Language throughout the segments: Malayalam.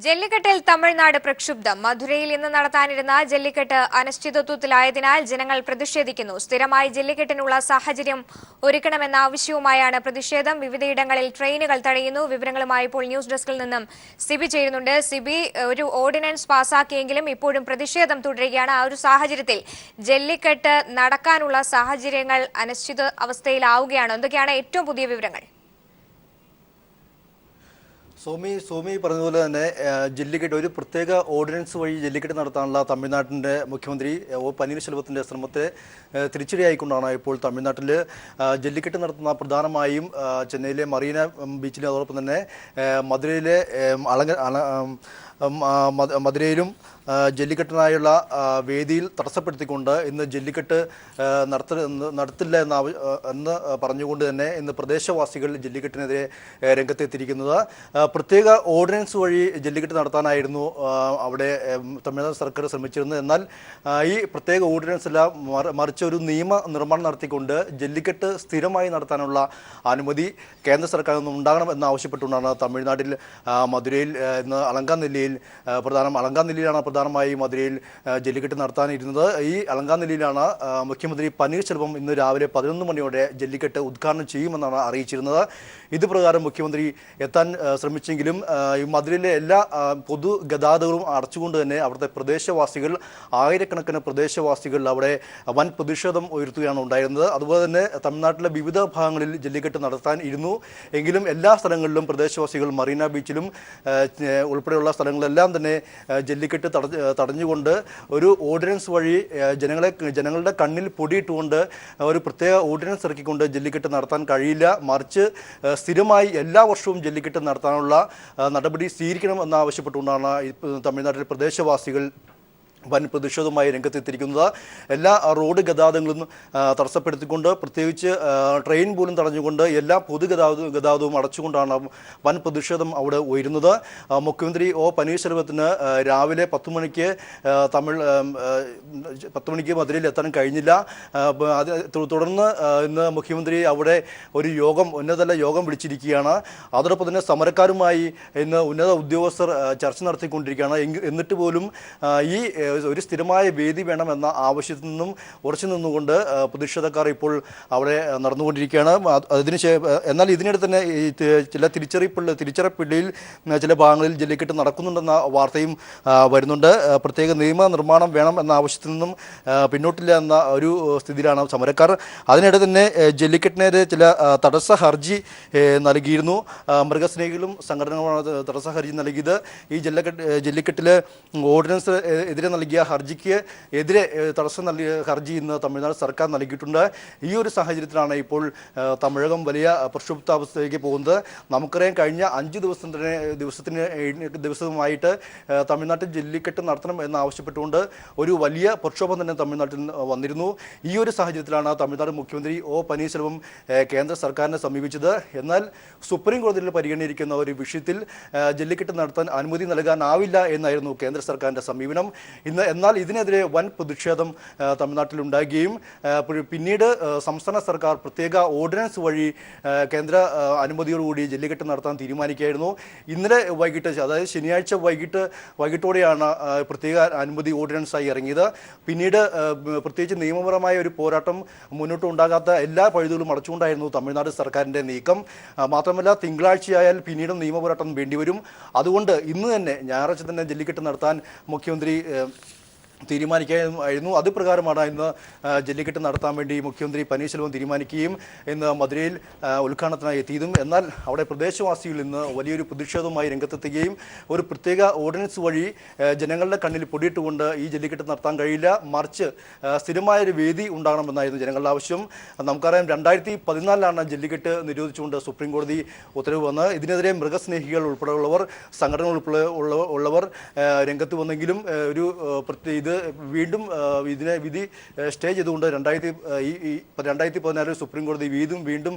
ജല്ലിക്കെട്ടിൽ തമിഴ്നാട് പ്രക്ഷുബ്ധം. മധുരയിൽ ഇന്ന് നടത്താനിരുന്ന ജല്ലിക്കെട്ട് അനിശ്ചിതത്വത്തിലായതിനാൽ ജനങ്ങൾ പ്രതിഷേധിക്കുന്നു. സ്ഥിരമായി ജല്ലിക്കെട്ടിനുള്ള സാഹചര്യം ഒരുക്കണമെന്ന ആവശ്യവുമായാണ് പ്രതിഷേധം. വിവിധയിടങ്ങളിൽ ട്രെയിനുകൾ തടയുന്നു. വിവരങ്ങളുമായി ഇപ്പോൾ ന്യൂസ് ഡെസ്കിൽ നിന്നും സിബി ചേരുന്നുണ്ട്. സിബി, ഒരു ഓർഡിനൻസ് പാസാക്കിയെങ്കിലും ഇപ്പോഴും പ്രതിഷേധം തുടരുകയാണ്. ആ ഒരു സാഹചര്യത്തിൽ ജല്ലിക്കെട്ട് നടക്കാനുള്ള സാഹചര്യങ്ങൾ അനിശ്ചിത അവസ്ഥയിലാവുകയാണ്. എന്തൊക്കെയാണ് ഏറ്റവും പുതിയ വിവരങ്ങൾ? സോമി പറഞ്ഞതുപോലെ തന്നെ ജല്ലിക്കെട്ട് ഒരു പ്രത്യേക ഓർഡിനൻസ് വഴി ജല്ലിക്കെട്ട് നടത്താനുള്ള തമിഴ്നാട്ടിൻ്റെ മുഖ്യമന്ത്രി ഒ പനീർശെൽവത്തിൻ്റെ ശ്രമത്തെ തിരിച്ചടിയായിക്കൊണ്ടാണ് ഇപ്പോൾ തമിഴ്നാട്ടിൽ ജല്ലിക്കെട്ട് നടത്തുന്ന പ്രധാനമായും ചെന്നൈയിലെ മറീന ബീച്ചിലും അതോടൊപ്പം തന്നെ മധുരയിലെ മധുരയിലും ജല്ലിക്കെട്ടിനായുള്ള വേദിയിൽ തടസ്സപ്പെടുത്തിക്കൊണ്ട് ഇന്ന് ജല്ലിക്കെട്ട് നടത്തില്ല എന്ന് പറഞ്ഞുകൊണ്ട് തന്നെ ഇന്ന് പ്രദേശവാസികൾ ജല്ലിക്കെട്ടിനെതിരെ രംഗത്തെത്തിയിരിക്കുന്നത്. പ്രത്യേക ഓർഡിനൻസ് വഴി ജല്ലിക്കെട്ട് നടത്താനായിരുന്നു അവിടെ തമിഴ്നാട് സർക്കാർ ശ്രമിച്ചിരുന്നത്. എന്നാൽ ഈ പ്രത്യേക ഓർഡിനൻസ് എല്ലാം മറിച്ച് ഒരു നിയമ നിർമ്മാണം നടത്തിക്കൊണ്ട് ജല്ലിക്കെട്ട് സ്ഥിരമായി നടത്താനുള്ള അനുമതി കേന്ദ്ര സർക്കാരിൽ നിന്നും ഉണ്ടാകണം എന്നാവശ്യപ്പെട്ടുകൊണ്ടാണ് തമിഴ്നാട്ടിൽ മധുരയിൽ ഇന്ന് അലങ്കാനെല്ലിയിലാണ് പ്രധാനമായി മധുരയിൽ ജല്ലിക്കെട്ട് നടത്താനിരുന്നത്. ഈ അലങ്കാനെല്ലിയിലാണ് മുഖ്യമന്ത്രി പനീർശെൽവം ഇന്ന് രാവിലെ 11 മണിയോടെ ജല്ലിക്കെട്ട് ഉദ്ഘാടനം ചെയ്യുമെന്നാണ് അറിയിച്ചിരുന്നത്. ഇതുപ്രകാരം മുഖ്യമന്ത്രി എത്താൻ ശ്രമിച്ചെങ്കിലും ഈ മധുരയിലെ എല്ലാ പൊതുഗതാഗതങ്ങളും അടച്ചുകൊണ്ട് തന്നെ അവിടുത്തെ പ്രദേശവാസികൾ ആയിരക്കണക്കിന് പ്രദേശവാസികൾ അവിടെ വൻ പ്രതിഷേധം ഉയർത്തുകയാണ് ഉണ്ടായിരുന്നത്. അതുപോലെ തന്നെ തമിഴ്നാട്ടിലെ വിവിധ ഭാഗങ്ങളിൽ ജല്ലിക്കെട്ട് നടത്താൻ ഇരുന്നു എങ്കിലും എല്ലാ സ്ഥലങ്ങളിലും പ്രദേശവാസികൾ മറീന ബീച്ചിലും ഉൾപ്പെടെയുള്ള സ്ഥലങ്ങളിലെല്ലാം തന്നെ ജല്ലിക്കെട്ട് തടഞ്ഞുകൊണ്ട് ഒരു ഓർഡിനൻസ് വഴി ജനങ്ങളുടെ കണ്ണിൽ പൊടിയിട്ടുകൊണ്ട് ഒരു പ്രത്യേക ഓർഡിനൻസ് ഇറക്കിക്കൊണ്ട് ജല്ലിക്കെട്ട് നടത്താൻ കഴിയില്ല, മറിച്ച് സ്ഥിരമായി എല്ലാ വർഷവും ജല്ലിക്കെട്ട് നടത്താനുള്ള നടപടി സ്വീകരിക്കണം എന്നാവശ്യപ്പെട്ടുകൊണ്ടാണ് തമിഴ്നാട്ടിലെ പ്രദേശവാസികൾ വൻ പ്രതിഷേധവുമായി രംഗത്തെത്തിയിരിക്കുന്നത്. എല്ലാ റോഡ് ഗതാഗതങ്ങളും തടസ്സപ്പെടുത്തിക്കൊണ്ട്, പ്രത്യേകിച്ച് ട്രെയിൻ പോലും തടഞ്ഞുകൊണ്ട് എല്ലാ ഗതാഗതവും അടച്ചുകൊണ്ടാണ് വൻ പ്രതിഷേധം അവിടെ ഉയരുന്നത്. മുഖ്യമന്ത്രി ഒ പനീർശെൽവത്തിന് രാവിലെ 10 മണിക്ക് 10 മണിക്ക് മധുരയിൽ എത്താൻ കഴിഞ്ഞില്ല. തുടർന്ന് ഇന്ന് മുഖ്യമന്ത്രി അവിടെ ഒരു ഉന്നതതല യോഗം വിളിച്ചിരിക്കുകയാണ്. അതോടൊപ്പം തന്നെ സമരക്കാരുമായി ഇന്ന് ഉന്നത ഉദ്യോഗസ്ഥർ ചർച്ച നടത്തിക്കൊണ്ടിരിക്കുകയാണ്. എന്നിട്ട് പോലും ഈ ഒരു സ്ഥിരമായ വേദി വേണമെന്ന ആവശ്യത്തിൽ നിന്നും ഉറച്ചു നിന്നുകൊണ്ട് പ്രതിഷേധക്കാർ ഇപ്പോൾ അവിടെ നടന്നുകൊണ്ടിരിക്കുകയാണ്. എന്നാൽ ഇതിനിടെ തന്നെ ചില തിരിച്ചറിപ്പിള്ളിയിൽ ചില ഭാഗങ്ങളിൽ ജല്ലിക്കെട്ട് നടക്കുന്നുണ്ടെന്ന വാർത്തയും വരുന്നുണ്ട്. പ്രത്യേക നിയമ നിർമ്മാണം വേണം എന്ന ആവശ്യത്തിൽ നിന്നും പിന്നോട്ടില്ല എന്ന ഒരു സ്ഥിതിയിലാണ് സമരക്കാർ. അതിനിടെ തന്നെ ജല്ലിക്കെട്ടിനെതിരെ ചില തടസ്സ ഹർജി നൽകിയിരുന്നു. മൃഗസ്നേഹികളും സംഘടനകളാണ് തടസ്സ ഹർജി നൽകിയത്. ഈ ജല്ലിക്കെട്ടിലെ ഓർഡിനൻസ് എതിരെ നൽകിയ ഹർജിക്ക് എതിരെ തടസ്സം നൽകിയ ഹർജി ഇന്ന് തമിഴ്നാട് സർക്കാർ നൽകിയിട്ടുണ്ട്. ഈ ഒരു സാഹചര്യത്തിലാണ് ഇപ്പോൾ തമിഴകം വലിയ പ്രക്ഷുബ്ധാവസ്ഥയിലേക്ക് പോകുന്നത്. നമുക്കറിയാം, കഴിഞ്ഞ 5 ദിവസമായിട്ട് തമിഴ്നാട്ടിൽ ജല്ലിക്കെട്ട് നടത്തണം എന്നാവശ്യപ്പെട്ടുകൊണ്ട് ഒരു വലിയ പ്രക്ഷോഭം തന്നെ തമിഴ്നാട്ടിൽ വന്നിരുന്നു. ഈ ഒരു സാഹചര്യത്തിലാണ് തമിഴ്നാട് മുഖ്യമന്ത്രി ഒ പനീർശെൽവം കേന്ദ്ര സർക്കാരിനെ സമീപിച്ചത്. എന്നാൽ സുപ്രീം കോടതിയിൽ പരിഗണിച്ചിരിക്കുന്ന ഒരു വിഷയത്തിൽ ജല്ലിക്കെട്ട് നടത്താൻ അനുമതി നൽകാനാവില്ല എന്നായിരുന്നു കേന്ദ്ര സർക്കാരിൻ്റെ സമീപനം. എന്നാൽ ഇതിനെതിരെ വൻ പ്രതിഷേധം തമിഴ്നാട്ടിലുണ്ടാകുകയും പിന്നീട് സംസ്ഥാന സർക്കാർ പ്രത്യേക ഓർഡിനൻസ് വഴി കേന്ദ്ര അനുമതിയോടുകൂടി ജല്ലിക്കെട്ട് നടത്താൻ തീരുമാനിക്കുകയായിരുന്നു. ഇന്നലെ വൈകിട്ട്, അതായത് ശനിയാഴ്ച വൈകിട്ടോടെയാണ് പ്രത്യേക അനുമതി ഓർഡിനൻസായി ഇറങ്ങിയത്. പിന്നീട് പ്രത്യേകിച്ച് നിയമപരമായ ഒരു പോരാട്ടം മുന്നോട്ട് ഉണ്ടാകാത്ത എല്ലാ പഴുതുകളും അടച്ചുകൊണ്ടായിരുന്നു തമിഴ്നാട് സർക്കാരിൻ്റെ നീക്കം. മാത്രമല്ല, തിങ്കളാഴ്ചയായാൽ പിന്നീടും നിയമപോരാട്ടം വേണ്ടിവരും. അതുകൊണ്ട് ഇന്ന് തന്നെ, ഞായറാഴ്ച തന്നെ ജല്ലിക്കെട്ട് നടത്താൻ മുഖ്യമന്ത്രി തീരുമാനിക്കുകയായിരുന്നു. അതുപ്രകാരമാണ് ഇന്ന് ജല്ലിക്കെട്ട് നടത്താൻ വേണ്ടി മുഖ്യമന്ത്രി പനീർശെൽവം തീരുമാനിക്കുകയും ഇന്ന് മധുരയിൽ ഉദ്ഘാടനത്തിനായി എത്തിയതും. എന്നാൽ അവിടെ പ്രദേശവാസികൾ ഇന്ന് വലിയൊരു പ്രതിഷേധവുമായി രംഗത്തെത്തുകയും ഒരു പ്രത്യേക ഓർഡിനൻസ് വഴി ജനങ്ങളുടെ കണ്ണിൽ പൊടിയിട്ടുകൊണ്ട് ഈ ജല്ലിക്കെട്ട് നടത്താൻ കഴിയില്ല, മറിച്ച് സ്ഥിരമായൊരു വേദി ഉണ്ടാകണമെന്നായിരുന്നു ജനങ്ങളുടെ ആവശ്യം. നമുക്കറിയാം, 2014 ജല്ലിക്കെട്ട് നിരോധിച്ചുകൊണ്ട് സുപ്രീം കോടതി ഉത്തരവ് വന്ന് ഇതിനെതിരെ മൃഗസ്നേഹികൾ ഉൾപ്പെടെയുള്ളവർ, സംഘടനകൾ ഉള്ളവർ രംഗത്ത് വന്നെങ്കിലും ഇത് ഇത് വീണ്ടും ഇതിനെ വിധി സ്റ്റേ ചെയ്തുകൊണ്ട് 2014 സുപ്രീം കോടതി വീണ്ടും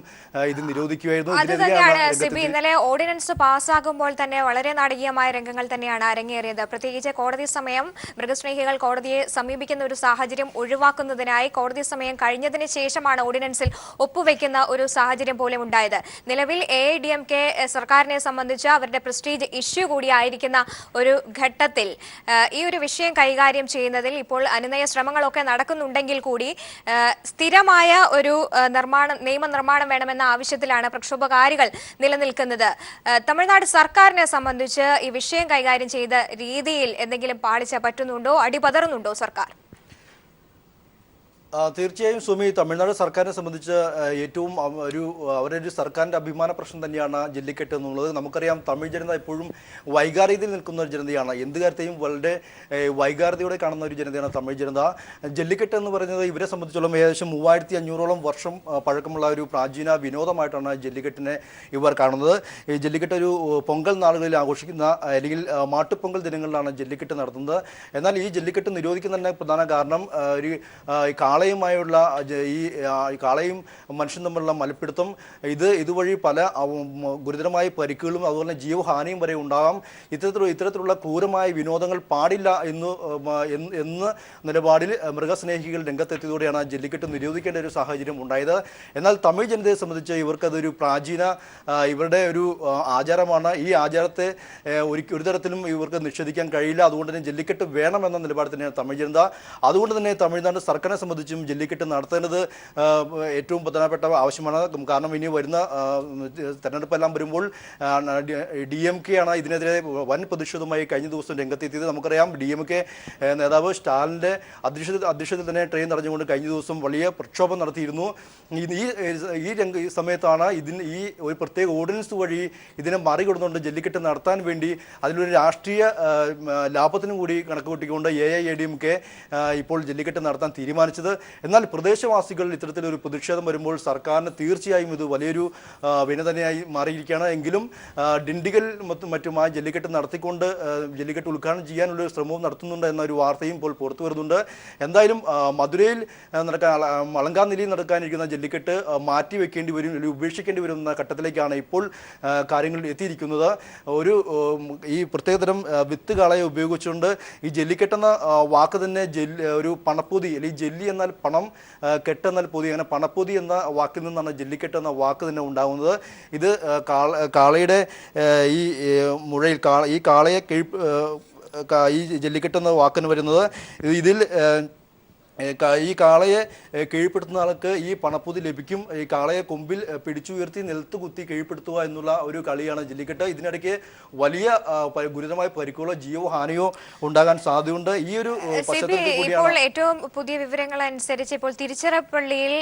ഇത് നിരോധിക്കുകയായിരുന്നു. അത് തന്നെയാണ് സിബി, ഇന്നലെ ഓർഡിനൻസ് പാസ്സാകുമ്പോൾ തന്നെ വളരെ നാടകീയമായ രംഗങ്ങൾ തന്നെയാണ് അരങ്ങേറിയത്. പ്രത്യേകിച്ച് കോടതി സമയം, മൃഗസ്നേഹികൾ കോടതിയെ സമീപിക്കുന്ന ഒരു സാഹചര്യം ഒഴിവാക്കുന്നതിനായി കോടതി സമയം കഴിഞ്ഞതിന് ശേഷമാണ് ഓർഡിനൻസിൽ ഒപ്പുവെക്കുന്ന ഒരു സാഹചര്യം പോലും ഉണ്ടായത്. നിലവിൽ AIADMK സർക്കാരിനെ സംബന്ധിച്ച് അവരുടെ പ്രസ്റ്റീജ് ഇഷ്യൂ കൂടിയായിരിക്കുന്ന ഒരു ഘട്ടത്തിൽ ഈ ഒരു വിഷയം കൈകാര്യം ചെയ്യുന്നതിൽ ഇപ്പോൾ അനുനയ ശ്രമങ്ങളൊക്കെ നടക്കുന്നുണ്ടെങ്കിൽ കൂടി സ്ഥിരമായ ഒരു നിയമനിർമ്മാണം വേണമെന്ന ആവശ്യത്തിലാണ് പ്രക്ഷോഭകാരികൾ നിലനിൽക്കുന്നത്. തമിഴ്നാട് സർക്കാരിനെ സംബന്ധിച്ച് ഈ വിഷയം കൈകാര്യം ചെയ്ത രീതിയിൽ എന്തെങ്കിലും പാളിച്ച പറ്റുന്നുണ്ടോ, അടിപതറുന്നുണ്ടോ സർക്കാർ? തീർച്ചയായും സുമി, തമിഴ്നാട് സർക്കാരിനെ സംബന്ധിച്ച് ഏറ്റവും അവരുടെ ഒരു സർക്കാരിൻ്റെ അഭിമാന പ്രശ്നം തന്നെയാണ് ജല്ലിക്കെട്ട് എന്നുള്ളത്. നമുക്കറിയാം, തമിഴ് ജനത എപ്പോഴും വൈകാരികതയിൽ നിൽക്കുന്ന ഒരു ജനതയാണ്. എന്ത് കാര്യത്തെയും വളരെ വൈകാരികതയോടെ കാണുന്ന ഒരു ജനതയാണ് തമിഴ് ജനത. ജല്ലിക്കെട്ട് എന്ന് പറയുന്നത് ഇവരെ സംബന്ധിച്ചോളം ഏകദേശം 3500ഓളം വർഷം പഴക്കമുള്ള ഒരു പ്രാചീന വിനോദമായിട്ടാണ് ജല്ലിക്കെട്ടിനെ ഇവർ കാണുന്നത്. ഈ ജല്ലിക്കെട്ട് ഒരു പൊങ്കൽ നാളുകളിൽ ആഘോഷിക്കുന്ന, അല്ലെങ്കിൽ മാട്ടുപ്പൊങ്കൽ ദിനങ്ങളിലാണ് ജല്ലിക്കെട്ട് നടത്തുന്നത്. എന്നാൽ ഈ ജല്ലിക്കെട്ട് നിരോധിക്കുന്നതിന് പ്രധാന കാരണം കാളയുമായുള്ള ഈ കാളയും മനുഷ്യൻ തമ്മിലുള്ള മൽപ്പിടുത്തം, ഇതുവഴി പല ഗുരുതരമായ പരിക്കുകളും അതുപോലെ ജീവഹാനിയും വരെ ഉണ്ടാകാം. ഇത്തരത്തിലുള്ള ക്രൂരമായ വിനോദങ്ങൾ പാടില്ല എന്ന നിലപാടിൽ മൃഗസ്നേഹികൾ രംഗത്തെത്തിയതോടെയാണ് ജല്ലിക്കെട്ട് നിരോധിക്കേണ്ട ഒരു സാഹചര്യം ഉണ്ടായത്. എന്നാൽ തമിഴ് ജനതയെ സംബന്ധിച്ച് ഇവർക്കതൊരു പ്രാചീന ഇവരുടെ ഒരു ആചാരമാണ്. ഈ ആചാരത്തെ ഒരു തരത്തിലും ഇവർക്ക് നിഷേധിക്കാൻ കഴിയില്ല. അതുകൊണ്ട് തന്നെ ജല്ലിക്കെട്ട് വേണമെന്ന നിലപാട് തന്നെയാണ് തമിഴ് ജനത. അതുകൊണ്ട് തന്നെ തമിഴ്നാട് സർക്കാരിനെ സംബന്ധിച്ചും ജല്ലിക്കെട്ട് നടത്തേണ്ടത് ഏറ്റവും പ്രധാനപ്പെട്ട ആവശ്യമാണ്. കാരണം ഇനി വരുന്ന തെരഞ്ഞെടുപ്പെല്ലാം വരുമ്പോൾ DMK ആണ് ഇതിനെതിരെ വൻ പ്രതിഷേധവുമായി കഴിഞ്ഞ ദിവസം രംഗത്തെത്തിയത്. നമുക്കറിയാം, DMK നേതാവ് സ്റ്റാലിൻ്റെ അധ്യക്ഷതയിൽ തന്നെ ട്രെയിൻ തടഞ്ഞുകൊണ്ട് കഴിഞ്ഞ ദിവസം വലിയ പ്രക്ഷോഭം നടത്തിയിരുന്നു. ഈ സമയത്താണ് ഈ ഒരു പ്രത്യേക ഓർഡിനൻസ് വഴി ഇതിനെ മറികടന്നുകൊണ്ട് ജല്ലിക്കെട്ട് നടത്താൻ വേണ്ടി അതിലൊരു രാഷ്ട്രീയ ലാഭത്തിനും കൂടി കണക്ക് കൂട്ടിക്കൊണ്ട് AIADMK ഇപ്പോൾ ജല്ലിക്കെട്ട് നടത്താൻ തീരുമാനിച്ചത്. എന്നാൽ പ്രദേശവാസികൾ ഇത്തരത്തിലൊരു പ്രതിഷേധം വരുമ്പോൾ സർക്കാരിന് തീർച്ചയായും ഇത് വലിയൊരു വിന തന്നെയായി മാറിയിരിക്കുകയാണ്. എങ്കിലും ഡിണ്ടിഗൽ മറ്റുമായി ജല്ലിക്കെട്ട് നടത്തിക്കൊണ്ട് ജല്ലിക്കെട്ട് ഉദ്ഘാടനം ചെയ്യാനുള്ള ശ്രമവും നടത്തുന്നുണ്ട് എന്നൊരു വാർത്തയും ഇപ്പോൾ പുറത്തു വരുന്നുണ്ട്. എന്തായാലും മധുരയിൽ അളങ്കാനിലയിൽ നടക്കാനിരിക്കുന്ന ജല്ലിക്കെട്ട് മാറ്റിവെക്കേണ്ടി വരും, അല്ലെങ്കിൽ ഉപേക്ഷിക്കേണ്ടി വരും എന്ന ഘട്ടത്തിലേക്കാണ് ഇപ്പോൾ കാര്യങ്ങൾ എത്തിയിരിക്കുന്നത്. ഈ പ്രത്യേകതരം വിത്ത് കാളയെ ഉപയോഗിച്ചുകൊണ്ട് ഈ ജല്ലിക്കെട്ടെന്ന വാക്ക് തന്നെ ഒരു പണപ്പൊതി, അല്ലെങ്കിൽ ജല്ലി എന്നാൽ പണം, കെട്ടെന്നാൽ പൊതി, അങ്ങനെ പണപ്പൊതി എന്ന വാക്കിൽ നിന്നാണ് ജല്ലിക്കെട്ട് എന്ന വാക്ക് തന്നെ ഉണ്ടാകുന്നത്. ഇത് കാളയുടെ ഈ മുഴയിൽ ഈ കാളയെ ഈ ജല്ലിക്കെട്ട് എന്ന വാക്കിന് വരുന്നത് ഇതിൽ ഈ കാളയെ കീഴ്പ്പെടുത്തുന്ന ആൾക്ക് ഈ പണപ്പൊതി ലഭിക്കും. ഈ കാളയെ കൊമ്പിൽ പിടിച്ചുയർത്തി നിലത്ത് കുത്തി കീഴ്പ്പെടുത്തുക എന്നുള്ള ഒരു കളിയാണ് ജല്ലിക്കെട്ട്. ഇതിനിടയ്ക്ക് വലിയ ഗുരുതരമായ പരിക്കുകളോ ജീവഹാനിയോ ഉണ്ടാകാൻ സാധ്യതയുണ്ട്. ഈ ഒരു ഇപ്പോൾ ഏറ്റവും പുതിയ വിവരങ്ങൾ അനുസരിച്ച് ഇപ്പോൾ തിരുച്ചിറപ്പള്ളിയിൽ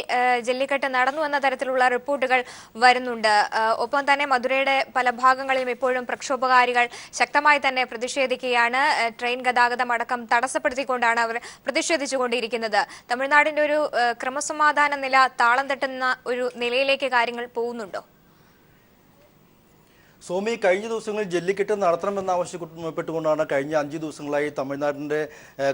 ജല്ലിക്കെട്ട് നടന്നു എന്ന തരത്തിലുള്ള റിപ്പോർട്ടുകൾ വരുന്നുണ്ട്. ഒപ്പം തന്നെ മധുരയുടെ പല ഭാഗങ്ങളിലും ഇപ്പോഴും പ്രക്ഷോഭകാരികൾ ശക്തമായി തന്നെ പ്രതിഷേധിക്കുകയാണ്. ട്രെയിൻ ഗതാഗതം അടക്കം തടസ്സപ്പെടുത്തിക്കൊണ്ടാണ് അവർ പ്രതിഷേധിച്ചുകൊണ്ടിരിക്കുന്നത്. തമിഴ്നാടിന്റെ ഒരു ക്രമസമാധാന നില താളം തട്ടുന്ന ഒരു നിലയിലേക്ക് കാര്യങ്ങൾ പോകുന്നുണ്ടോ? സോമി, കഴിഞ്ഞ ദിവസങ്ങളിൽ ജല്ലിക്കെട്ട് നടത്തണമെന്ന് ആവശ്യപ്പെട്ടുകൊണ്ടാണ് കഴിഞ്ഞ 5 ദിവസങ്ങളായി തമിഴ്നാടിൻ്റെ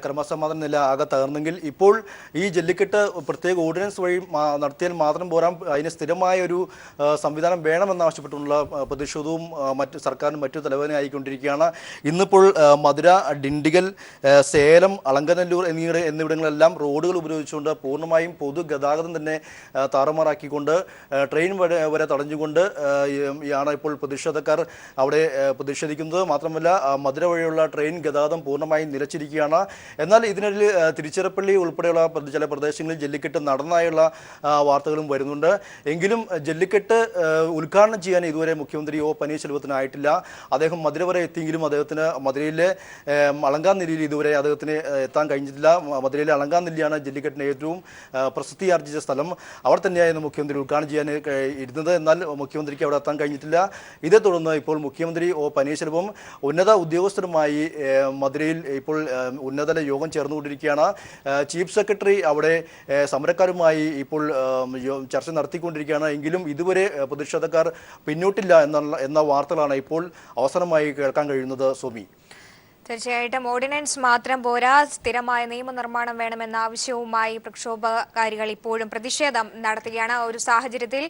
ക്രമസമാധാന നില ആകെ തകർന്നെങ്കിൽ ഇപ്പോൾ ഈ ജല്ലിക്കെട്ട് പ്രത്യേക ഓർഡിനൻസ് വഴി നടത്തിയാൽ മാത്രം പോരാ, അതിന് സ്ഥിരമായ ഒരു സംവിധാനം വേണമെന്നാവശ്യപ്പെട്ടുള്ള പ്രതിഷേധവും സർക്കാരിന് മറ്റു തലവേദനയായിക്കൊണ്ടിരിക്കുകയാണ്. ഇന്നിപ്പോൾ മധുര, ഡിണ്ടിഗൽ, സേലം, അളങ്കനല്ലൂർ എന്നിവിടങ്ങളെല്ലാം റോഡുകൾ ഉപയോഗിച്ചുകൊണ്ട് പൂർണ്ണമായും പൊതുഗതാഗതം തന്നെ താറുമാറാക്കിക്കൊണ്ട് ട്രെയിൻ വരെ തടഞ്ഞുകൊണ്ട് ആണ് ഇപ്പോൾ പ്രതിഷേധക്കാർ അവിടെ പ്രതിഷേധിക്കുന്നത്. മാത്രമല്ല, മധുര വഴിയുള്ള ട്രെയിൻ ഗതാഗതം പൂർണ്ണമായും നിലച്ചിരിക്കുകയാണ്. എന്നാൽ ഇതിനിടയിൽ തിരുച്ചിറപ്പള്ളി ഉൾപ്പെടെയുള്ള ചില പ്രദേശങ്ങളിൽ ജല്ലിക്കെട്ട് നടന്നതായുള്ള വാർത്തകളും വരുന്നുണ്ട്. എങ്കിലും ജല്ലിക്കെട്ട് ഉദ്ഘാടനം ചെയ്യാൻ ഇതുവരെ മുഖ്യമന്ത്രി പനീർശെൽവത്തിനായിട്ടില്ല. അദ്ദേഹം മധുര വരെ എത്തിയെങ്കിലും അദ്ദേഹത്തിന് മധുരയിലെ അളങ്കാനിലയിൽ ഇതുവരെ അദ്ദേഹത്തിന് എത്താൻ കഴിഞ്ഞിട്ടില്ല. മധുരയിലെ അളങ്കാനിലിയാണ് ജല്ലിക്കെട്ടിന് ഏറ്റവും പ്രസിദ്ധി ആർജിച്ച സ്ഥലം. അവിടെ തന്നെയായിരുന്നു മുഖ്യമന്ത്രി ഉദ്ഘാടനം ചെയ്യാൻ ഇരുന്നത്. എന്നാൽ മുഖ്യമന്ത്രിക്ക് അവിടെ എത്താൻ കഴിഞ്ഞിട്ടില്ല. ഇതേ തുടർന്ന് ഇപ്പോൾ മുഖ്യമന്ത്രി പനീർശെൽവം ഉന്നത ഉദ്യോഗസ്ഥരുമായി മധുരയിൽ ഇപ്പോൾ ഉന്നതതല യോഗം ചേർന്നുകൊണ്ടിരിക്കുകയാണ്. ചീഫ് സെക്രട്ടറി അവിടെ സമരക്കാരുമായി ഇപ്പോൾ ചർച്ച നടത്തിക്കൊണ്ടിരിക്കുകയാണ്. എങ്കിലും ഇതുവരെ പ്രതിഷേധക്കാർ പിന്നോട്ടില്ല എന്ന വാർത്തകളാണ് ഇപ്പോൾ അവസാനമായി കേൾക്കാൻ കഴിയുന്നത്. സോമി, തീർച്ചയായിട്ടും ഓർഡിനൻസ് മാത്രം പോരാ, സ്ഥിരമായ നിയമനിർമ്മാണം വേണമെന്ന ആവശ്യവുമായി പ്രക്ഷോഭകാരികൾ ഇപ്പോഴും പ്രതിഷേധം നടത്തുകയാണ്. ഒരു സാഹചര്യത്തിൽ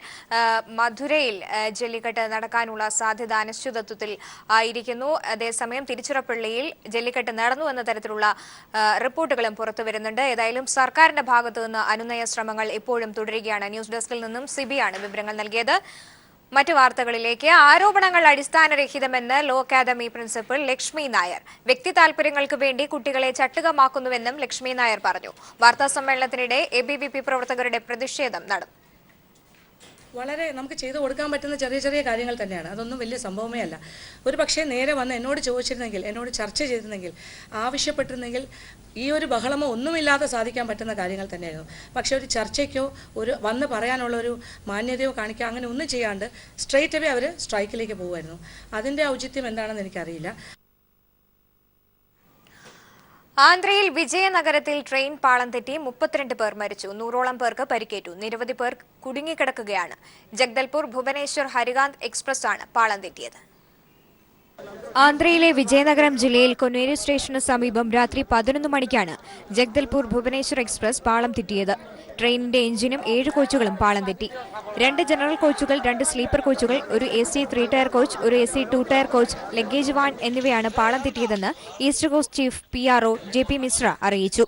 മധുരയിൽ ജല്ലിക്കെട്ട് നടക്കാനുള്ള സാധ്യത അനിശ്ചിതത്വത്തിൽ ആയിരിക്കുന്നു. അതേസമയം തിരുച്ചിറപ്പള്ളിയിൽ ജല്ലിക്കെട്ട് നടന്നു എന്ന തരത്തിലുള്ള റിപ്പോർട്ടുകളും പുറത്തുവരുന്നുണ്ട്. ഏതായാലും സർക്കാരിന്റെ ഭാഗത്തു നിന്ന് അനുനയ ശ്രമങ്ങൾ ഇപ്പോഴും തുടരുകയാണ്. ന്യൂസ് ഡെസ്കിൽ നിന്നും സിബിയാണ് വിവരങ്ങൾ നൽകിയത്. മറ്റു വാർത്തകളിലേക്ക്. ആരോപണങ്ങൾ അടിസ്ഥാനരഹിതമെന്ന് law academy principal Lakshmi Nair. വ്യക്തി താൽപര്യങ്ങൾക്ക് വേണ്ടി കുട്ടികളെ ചട്ടുകമാക്കുന്നുവെന്നും ലക്ഷ്മി നായർ പറഞ്ഞു. വാർത്താ സമ്മേളനത്തിനിടെ ABVP പ്രവർത്തകരുടെ പ്രതിഷേധം നടന്നു. വളരെ നമുക്ക് ചെയ്തു കൊടുക്കാൻ പറ്റുന്ന ചെറിയ ചെറിയ കാര്യങ്ങൾ തന്നെയാണ്. അതൊന്നും വലിയ സംഭവമേ അല്ല. ഒരു പക്ഷേ നേരെ വന്ന് എന്നോട് ചോദിച്ചിരുന്നെങ്കിൽ, എന്നോട് ചർച്ച ചെയ്തിരുന്നെങ്കിൽ, ആവശ്യപ്പെട്ടിരുന്നെങ്കിൽ ഈ ഒരു ബഹളമോ ഒന്നുമില്ലാതെ സാധിക്കാൻ പറ്റുന്ന കാര്യങ്ങൾ തന്നെയായിരുന്നു. പക്ഷേ ഒരു ചർച്ചയ്ക്കോ വന്ന് പറയാനുള്ള ഒരു മാന്യതയോ കാണിക്കുക അങ്ങനെ ഒന്നും ചെയ്യാണ്ട് സ്ട്രെയിറ്റ് അവേ അവർ സ്ട്രൈക്കിലേക്ക് പോകുമായിരുന്നു. അതിൻ്റെ ഔചിത്യം എന്താണെന്ന് എനിക്കറിയില്ല. ആന്ധ്രയിൽ വിജയനഗരത്തിൽ ട്രെയിൻ പാളം തെറ്റി 32 പേർ മരിച്ചു. 100ഓളം പേർക്ക് പരിക്കേറ്റു. നിരവധി പേർ കുടുങ്ങിക്കിടക്കുകയാണ്. ജഗ്ദൽപൂർ ഭുവനേശ്വർ ഹരികാന്ത് എക്സ്പ്രസ് ആണ് പാളം തെറ്റിയത്. ആന്ധ്രയിലെ വിജയനഗരം ജില്ലയിൽ കൊന്നേരി സ്റ്റേഷന് സമീപം രാത്രി 11 മണിക്കാണ് ജഗ്ദൽപൂർ ഭുവനേശ്വർ എക്സ്പ്രസ് പാളം തെറ്റിയത്. ട്രെയിനിന്റെ എഞ്ചിനും 7 കോച്ചുകളും പാളം തെറ്റി. 2 ജനറൽ കോച്ചുകൾ, 2 സ്ലീപ്പർ കോച്ചുകൾ, ഒരു AC 3 ടയർ കോച്ച്, ഒരു AC 2 tier coach, luggage van എന്നിവയാണ് പാളം തെറ്റിയതെന്ന് east coast chief PRO JP Mishra അറിയിച്ചു.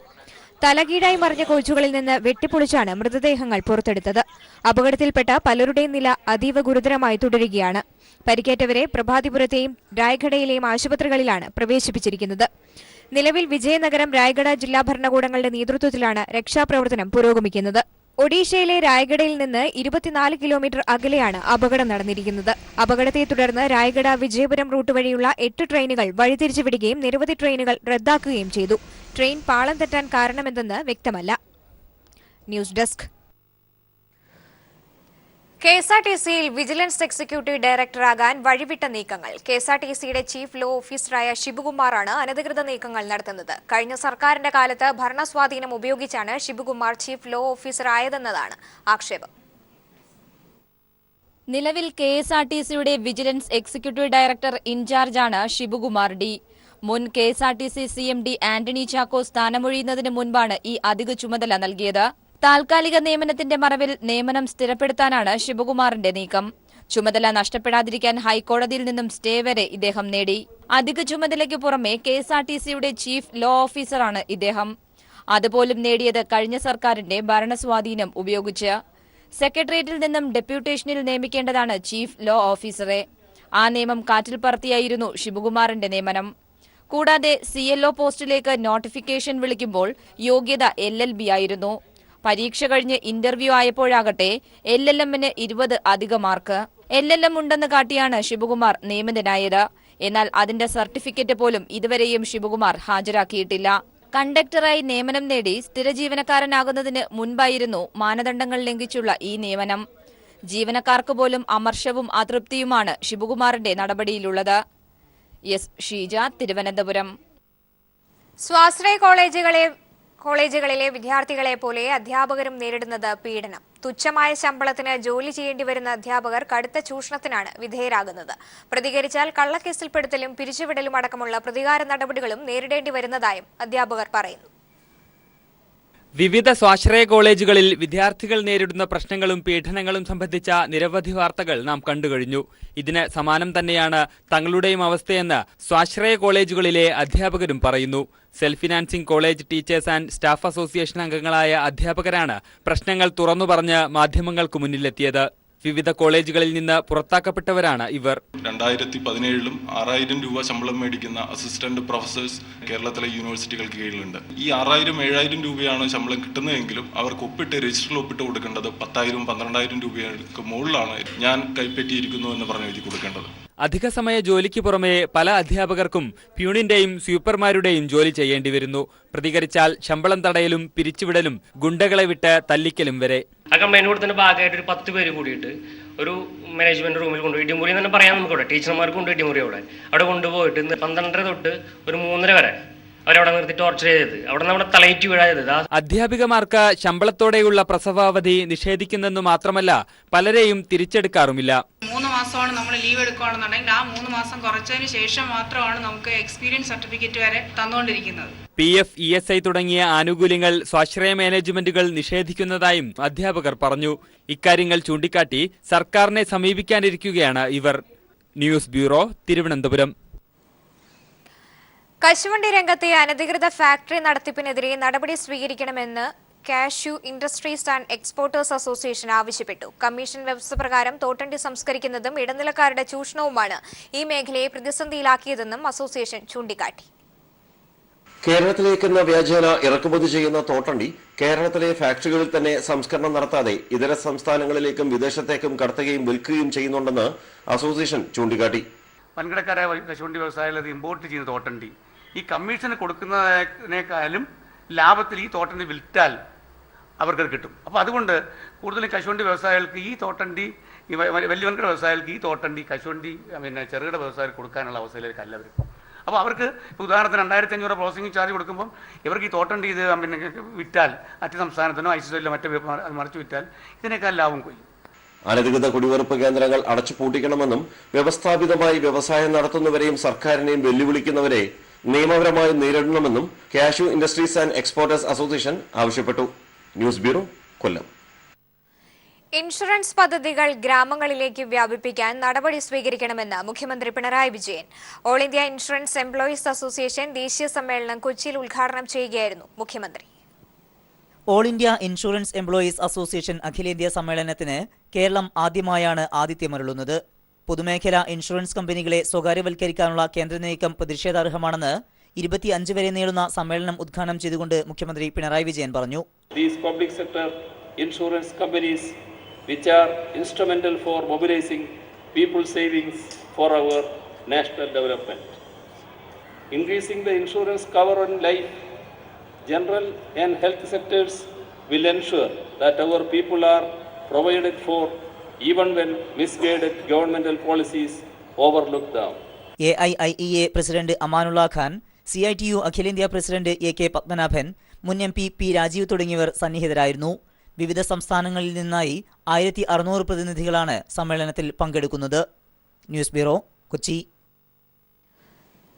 തലകീഴായി മറിഞ്ഞ കോച്ചുകളിൽ നിന്ന് വെട്ടിപ്പൊളിച്ചാണ് മൃതദേഹങ്ങൾ പുറത്തെടുത്തത്. അപകടത്തിൽപ്പെട്ട പലരുടെയും നില അതീവ ഗുരുതരമായി തുടരുകയാണ്. പരിക്കേറ്റവരെ പ്രഭാതിപുരത്തെയും രായ്ഗഡയിലെയും ആശുപത്രികളിലാണ് പ്രവേശിപ്പിച്ചിരിക്കുന്നത്. നിലവിൽ വിജയനഗരം, രായ്ഗഡ ജില്ലാ ഭരണകൂടങ്ങളുടെ നേതൃത്വത്തിലാണ് രക്ഷാപ്രവർത്തനം പുരോഗമിക്കുന്നത്. ഒഡീഷയിലെ രായ്ഗഡയിൽ നിന്ന് 24 കിലോമീറ്റർ അകലെയാണ് അപകടം നടന്നിരിക്കുന്നത്. അപകടത്തെ തുടർന്ന് രായ്ഗഡ വിജയപുരം റൂട്ട് വഴിയുള്ള 8 ട്രെയിനുകൾ വഴിതിരിച്ചുവിടുകയും നിരവധി ട്രെയിനുകൾ റദ്ദാക്കുകയും ചെയ്തു. ട്രെയിൻ പാളം തെറ്റാൻ കാരണമെന്തെന്ന് വ്യക്തമല്ല. News desk. KSRTCയിൽ വിജിലൻസ് എക്സിക്യൂട്ടീവ് ഡയറക്ടറാകാൻ വഴിവിട്ട നീക്കങ്ങൾ. KSRTCയുടെ ചീഫ് ലോ ഓഫീസറായ ശിവകുമാറാണ് അനധികൃത നീക്കങ്ങൾ നടത്തുന്നത്. കഴിഞ്ഞ സർക്കാരിന്റെ കാലത്ത് ഭരണസ്വാധീനം ഉപയോഗിച്ചാണ് ശിവകുമാർ ചീഫ് ലോ ഓഫീസർ ആയതെന്നതാണ് ആക്ഷേപം. നിലവിൽ KSRTCയുടെ വിജിലൻസ് എക്സിക്യൂട്ടീവ് ഡയറക്ടർ ഇൻചാർജാണ് ശിവകുമാർ D. മുൻ KSRTC CMD ആന്റണി ചാക്കോ സ്ഥാനമൊഴിയുന്നതിന് മുൻപാണ് ഈ അധിക ചുമതല നൽകിയത്. താൽക്കാലിക നിയമനത്തിന്റെ മറവിൽ നിയമനം സ്ഥിരപ്പെടുത്താനാണ് ശിവകുമാറിന്റെ നീക്കം. ചുമതല നഷ്ടപ്പെടാതിരിക്കാൻ ഹൈക്കോടതിയിൽ നിന്നും സ്റ്റേ വരെ ഇദ്ദേഹം നേടി. അധിക ചുമതലയ്ക്ക് പുറമെ KSRTCയുടെ ചീഫ് ലോ ഓഫീസറാണ് ഇദ്ദേഹം. അതുപോലും നേടിയത് കഴിഞ്ഞ സർക്കാരിന്റെ ഭരണസ്വാധീനം ഉപയോഗിച്ച്. സെക്രട്ടേറിയറ്റിൽ നിന്നും ഡെപ്യൂട്ടേഷനിൽ നിയമിക്കേണ്ടതാണ് ചീഫ് ലോ ഓഫീസറെ. ആ നിയമം കാറ്റിൽ പറത്തിയായിരുന്നു ശിവകുമാറിന്റെ നിയമനം. കൂടാതെ CLO പോസ്റ്റിലേക്ക് നോട്ടിഫിക്കേഷൻ വിളിക്കുമ്പോൾ യോഗ്യത LLB ആയിരുന്നു. പരീക്ഷ കഴിഞ്ഞ് ഇന്റർവ്യൂ ആയപ്പോഴാകട്ടെ LLMന് 20 അധിക മാർക്ക്. LLM ഉണ്ടെന്ന് കാട്ടിയാണ് ശിവകുമാർ നിയമിതനായത്. എന്നാൽ അതിന്റെ സർട്ടിഫിക്കറ്റ് പോലും ഇതുവരെയും ശിവകുമാർ ഹാജരാക്കിയിട്ടില്ല. കണ്ടക്ടറായി നിയമനം നേടി സ്ഥിര ജീവനക്കാരനാകുന്നതിന് മുൻപായിരുന്നു മാനദണ്ഡങ്ങൾ ലംഘിച്ചുള്ള ഈ നിയമനം. ജീവനക്കാർക്ക് പോലും അമർഷവും അതൃപ്തിയുമാണ് ശിവകുമാറിന്റെ നടപടിയിലുള്ളത്. ഷീജ, തിരുവനന്തപുരം. സ്വാശ്രയ കോളേജുകളിലെ വിദ്യാർത്ഥികളെ പോലെ അധ്യാപകരും നേരിടുന്നത് പീഡനം. തുച്ഛമായ ശമ്പളത്തിന് ജോലി ചെയ്യേണ്ടി വരുന്ന അധ്യാപകർ കടുത്ത ചൂഷണത്തിനാണ് വിധേയരാകുന്നത്. പ്രതികരിച്ചാൽ കള്ളക്കേസിൽപ്പെടുത്തലും പിരിച്ചുവിടലും അടക്കമുള്ള പ്രതികാര നടപടികളും നേരിടേണ്ടി വരുന്നതായും അധ്യാപകർ പറയുന്നു. വിവിധ സ്വാശ്രയ കോളേജുകളിൽ വിദ്യാർത്ഥികൾ നേരിടുന്ന പ്രശ്നങ്ങളും പീഡനങ്ങളും സംബന്ധിച്ച നിരവധി വാർത്തകൾ നാം കണ്ടുകഴിഞ്ഞു. ഇതിന് സമാനം തന്നെയാണ് തങ്ങളുടെയും അവസ്ഥയെന്ന് സ്വാശ്രയ കോളേജുകളിലെ അധ്യാപകരും പറയുന്നു. Self financing college teachers and staff association അംഗങ്ങളായ അധ്യാപകരാണ് പ്രശ്നങ്ങൾ തുറന്നു പറഞ്ഞ് മാധ്യമങ്ങൾക്ക് മുന്നിലെത്തിയത്. വിവിധ കോളേജുകളിൽ നിന്ന് പുറത്താക്കപ്പെട്ടവരാണ് ഇവർ. 2017 6000 രൂപ ശമ്പളം മേടിക്കുന്ന അസിസ്റ്റന്റ് പ്രൊഫസേഴ്സ് കേരളത്തിലെ യൂണിവേഴ്സിറ്റികൾക്ക് കീഴിലുണ്ട്. ഈ 6000-7000 രൂപയാണ് ശമ്പളം കിട്ടുന്നതെങ്കിലും അവർക്ക് രജിസ്റ്ററിൽ ഒപ്പിട്ട് കൊടുക്കേണ്ടത് 10,000-12,000 രൂപയ്ക്ക് മുകളിലാണ് ഞാൻ കൈപ്പറ്റിയിരിക്കുന്നു എന്ന് പറഞ്ഞ് എഴുതി കൊടുക്കേണ്ടത്. അധിക സമയ ജോലിക്ക് പുറമെ പല അധ്യാപകർക്കും പ്യൂണിന്റെയും സ്വീപ്പർമാരുടെയും ജോലി ചെയ്യേണ്ടി വരുന്നു. പ്രതികരിച്ചാൽ ശമ്പളം തടയലും പിരിച്ചുവിടലും ഗുണ്ടകളെ വിട്ട് തല്ലിക്കലും വരെ. ആ കമ്പനി കൊടുത്തതിന്റെ ഭാഗമായിട്ട് ഒരു 10 പേര് കൂടിയിട്ട് ഒരു മാനേജ്മെന്റ് റൂമിൽ കൊണ്ടുപോയി ഇടിമുറി എന്ന് തന്നെ പറയാൻ നമുക്കിവിടെ ടീച്ചർമാർക്ക് കൊണ്ട് ഇടിമുറി അവിടെ കൊണ്ടുപോയിട്ട് 12:30 തൊട്ട് ഒരു 3:30 വരെ അവരവിടെ നിർത്തി ടോർച്ചർ ചെയ്തത്, അവിടെ നമ്മുടെ തലയിട്ട് വീഴായത്. അധ്യാപികമാർക്ക് ശമ്പളത്തോടെയുള്ള പ്രസവാവധി നിഷേധിക്കുന്നെന്നു മാത്രമല്ല പലരെയും തിരിച്ചെടുക്കാറുമില്ല. 3 മാസമാണ് നമ്മൾ ലീവ് എടുക്കുകയാണെന്നുണ്ടെങ്കിൽ ആ 3 മാസം കുറച്ചതിന് ശേഷം മാത്രമാണ് നമുക്ക് എക്സ്പീരിയൻസ് സർട്ടിഫിക്കറ്റ് വരെ തന്നുകൊണ്ടിരിക്കുന്നത്. PF, ESI തുടങ്ങിയ ആനുകൂല്യങ്ങൾ സ്വാശ്രയ മാനേജ്മെന്റുകൾ നിഷേധിക്കുന്നതായും അധ്യാപകർ പറഞ്ഞു. ഇക്കാര്യങ്ങൾ ചൂണ്ടിക്കാട്ടി സർക്കാരിനെ സമീപിക്കാനിരിക്കുകയാണ് ഇവർ. News bureau, Thiruvananthapuram. കശുവണ്ടി രംഗത്തെ അനധികൃത ഫാക്ടറി നടത്തിപ്പിനെതിരെ നടപടി സ്വീകരിക്കണമെന്ന് cashew industries and exporters association ആവശ്യപ്പെട്ടു. കമ്മീഷൻ വ്യവസ്ഥ പ്രകാരം തോട്ടണ്ടി സംസ്കരിക്കുന്നതും ഇടനിലക്കാരുടെ ചൂഷണവുമാണ് ഈ മേഖലയെ പ്രതിസന്ധിയിലാക്കിയതെന്നും അസോസിയേഷൻ ചൂണ്ടിക്കാട്ടി. കേരളത്തിലേക്കെന്ന വ്യാജേന ഇറക്കുമതി ചെയ്യുന്ന തോട്ടണ്ടി കേരളത്തിലെ ഫാക്ടറികളിൽ തന്നെ സംസ്കരണം നടത്താതെ ഇതര സംസ്ഥാനങ്ങളിലേക്കും വിദേശത്തേക്കും കടത്തുകയും വിൽക്കുകയും ചെയ്യുന്നുണ്ടെന്ന് അസോസിയേഷൻ ചൂണ്ടിക്കാട്ടി. വൻകിടക്കാരായ കശുവണ്ടി വ്യവസായികൾ അത് ഇമ്പോർട്ട് ചെയ്യുന്ന തോട്ടണ്ടി ഈ കമ്മീഷന് കൊടുക്കുന്നതിനേക്കാളും ലാഭത്തിൽ ഈ തോട്ടണ്ടി വിൽറ്റാൽ അവർക്കത് കിട്ടും. അപ്പോൾ അതുകൊണ്ട് കൂടുതലും കശുവണ്ടി വ്യവസായികൾക്ക് ഈ തോട്ടണ്ടി, ഈ വലിയ വൻകിട വ്യവസായികൾക്ക് ഈ തോട്ടണ്ടി കശുവണ്ടി ചെറുകിട വ്യവസായികൾക്ക് കൊടുക്കാനുള്ള അവസ്ഥയിലേക്കല്ല അവർ. അപ്പോൾ അവർക്ക് ഉദാഹരണത്തിന് 2500 പ്രോസസിംഗ് ചാർജ് കൊടുക്കുമ്പം ഇവർക്ക് ഈ തോട്ടണ്ടി ഇത് വിറ്റാൽ മറ്റ് സംസ്ഥാനത്തിനോ ICCO മറ്റു മറിച്ച് വിറ്റാൽ ഇതിനേക്കാൾ ലാഭം കൊയ്യും. അനധികൃത കുടിവെറുപ്പ് കേന്ദ്രങ്ങൾ അടച്ചുപൂട്ടിക്കണമെന്നും വ്യവസ്ഥാപിതമായി വ്യവസായം നടത്തുന്നവരെയും സർക്കാരിനെയും വെല്ലുവിളിക്കുന്നവരെ നിയമപരമായി നേരിടണമെന്നും cashew industries and exporters association ആവശ്യപ്പെട്ടു. News bureau, Kollam. ഇൻഷുറൻസ് പദ്ധതികൾ ഗ്രാമങ്ങളിലേക്ക് വ്യാപിപ്പിക്കാൻ നടപടി സ്വീകരിക്കണമെന്ന് മുഖ്യമന്ത്രി Pinarayi Vijayan. All India insurance employees association ദേശീയ സമ്മേളനം കൊച്ചിയിൽ ഉദ്ഘാടനം ചെയ്യുകയായിരുന്നു മുഖ്യമന്ത്രി. All India insurance employees association അഖിലേന്ത്യാ സമ്മേളനത്തിന് കേരളം ആദ്യമായാണ് ആതിഥ്യമരുളുന്നത്. പൊതുമേഖലാ ഇൻഷുറൻസ് കമ്പനികളെ സ്വകാര്യവൽക്കരിക്കാനുള്ള കേന്ദ്ര നീക്കം പ്രതിഷേധാർഹമാണെന്ന് 25 വരെ നീളുന്ന സമ്മേളനം ഉദ്ഘാടനം ചെയ്തുകൊണ്ട് മുഖ്യമന്ത്രി പിണറായി വിജയൻ പറഞ്ഞു. These public sector insurance companies which are instrumental for mobilizing people's savings for our national development. Increasing the insurance cover on life, general and health sectors will ensure that our people are provided for even when misguided governmental policies overlook them. AIIEA president Amanullah Khan, CITU അഖിലേന്ത്യാ പ്രസിഡന്റ് AK പത്മനാഭൻ, മുൻ MP P രാജീവ് തുടങ്ങിയവർ സന്നിഹിതരായിരുന്നു. വിവിധ സംസ്ഥാനങ്ങളിൽ നിന്നായി 1600 പ്രതിനിധികളാണ് സമ്മേളനത്തിൽ പങ്കെടുക്കുന്നത്. News bureau, Kochi.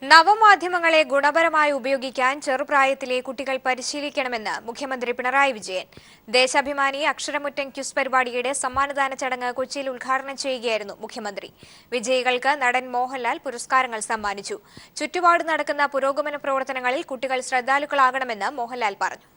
നവമാധ്യമങ്ങളെ ഗുണപരമായി ഉപയോഗിക്കാൻ ചെറുപ്രായത്തിലെ കുട്ടികൾ പരിശീലിക്കണമെന്ന് മുഖ്യമന്ത്രി പിണറായി വിജയൻ. ദേശാഭിമാനി അക്ഷരമുറ്റം ക്വിസ് പരിപാടിയുടെ സമ്മാനദാന ചടങ്ങ് കൊച്ചിയിൽ ഉദ്ഘാടനം ചെയ്യുകയായിരുന്നു മുഖ്യമന്ത്രി. വിജയികൾക്ക് നടൻ മോഹൻലാൽ പുരസ്കാരങ്ങൾ സമ്മാനിച്ചു. ചുറ്റുപാട് നടക്കുന്ന പുരോഗമന പ്രവർത്തനങ്ങളിൽ കുട്ടികൾ ശ്രദ്ധാലുക്കളാകണമെന്ന് മോഹൻലാൽ പറഞ്ഞു.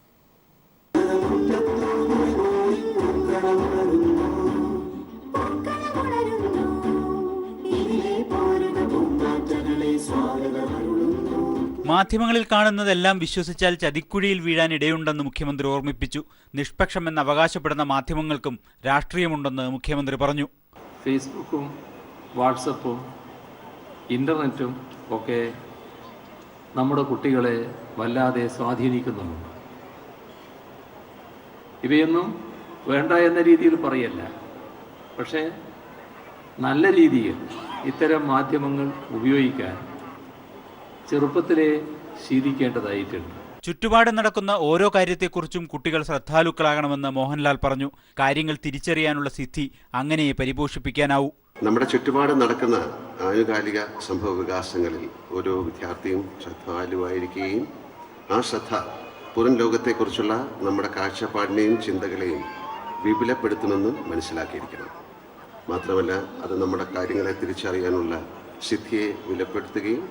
മാധ്യമങ്ങളിൽ കാണുന്നതെല്ലാം വിശ്വസിച്ചാൽ ചതിക്കുഴിയിൽ വീഴാൻ ഇടയുണ്ടെന്ന് മുഖ്യമന്ത്രി ഓർമ്മിപ്പിച്ചു. നിഷ്പക്ഷമെന്ന് അവകാശപ്പെടുന്ന മാധ്യമങ്ങൾക്കും രാഷ്ട്രീയമുണ്ടെന്ന് മുഖ്യമന്ത്രി പറഞ്ഞു. ഫേസ്ബുക്കും വാട്സപ്പും ഇൻ്റർനെറ്റും ഒക്കെ നമ്മുടെ കുട്ടികളെ വല്ലാതെ സ്വാധീനിക്കുന്നുണ്ട്. ഇവയൊന്നും വേണ്ട എന്ന രീതിയിൽ പറയല്ല, പക്ഷേ നല്ല രീതിയിൽ ഇത്തരം മാധ്യമങ്ങൾ ഉപയോഗിക്കാൻ ചെറുപ്പത്തിലെ ശീലിക്കേണ്ടതായിട്ടുണ്ട്. ചുറ്റുപാട് നടക്കുന്ന ഓരോ കാര്യത്തെക്കുറിച്ചും കുട്ടികൾ ശ്രദ്ധാലുക്കളാകണമെന്ന് മോഹൻലാൽ പറഞ്ഞു. കാര്യങ്ങൾ തിരിച്ചറിയാനുള്ള സിദ്ധി അങ്ങനെ പരിപോഷിപ്പിക്കാനാവൂ. നമ്മുടെ ചുറ്റുപാട് നടക്കുന്ന ആനുകാലിക സംഭവ വികാസങ്ങളിൽ ഓരോ വിദ്യാർത്ഥിയും ശ്രദ്ധാലുവായിരിക്കുകയും ആ ശ്രദ്ധ പുറം ലോകത്തെക്കുറിച്ചുള്ള നമ്മുടെ കാഴ്ചപ്പാടിനെയും ചിന്തകളെയും വിപുലപ്പെടുത്തുമെന്നും മനസ്സിലാക്കിയിരിക്കണം. മാത്രമല്ല അത് നമ്മുടെ കാര്യങ്ങളെ തിരിച്ചറിയാനുള്ള സിദ്ധിയെ വിലപ്പെടുത്തുകയും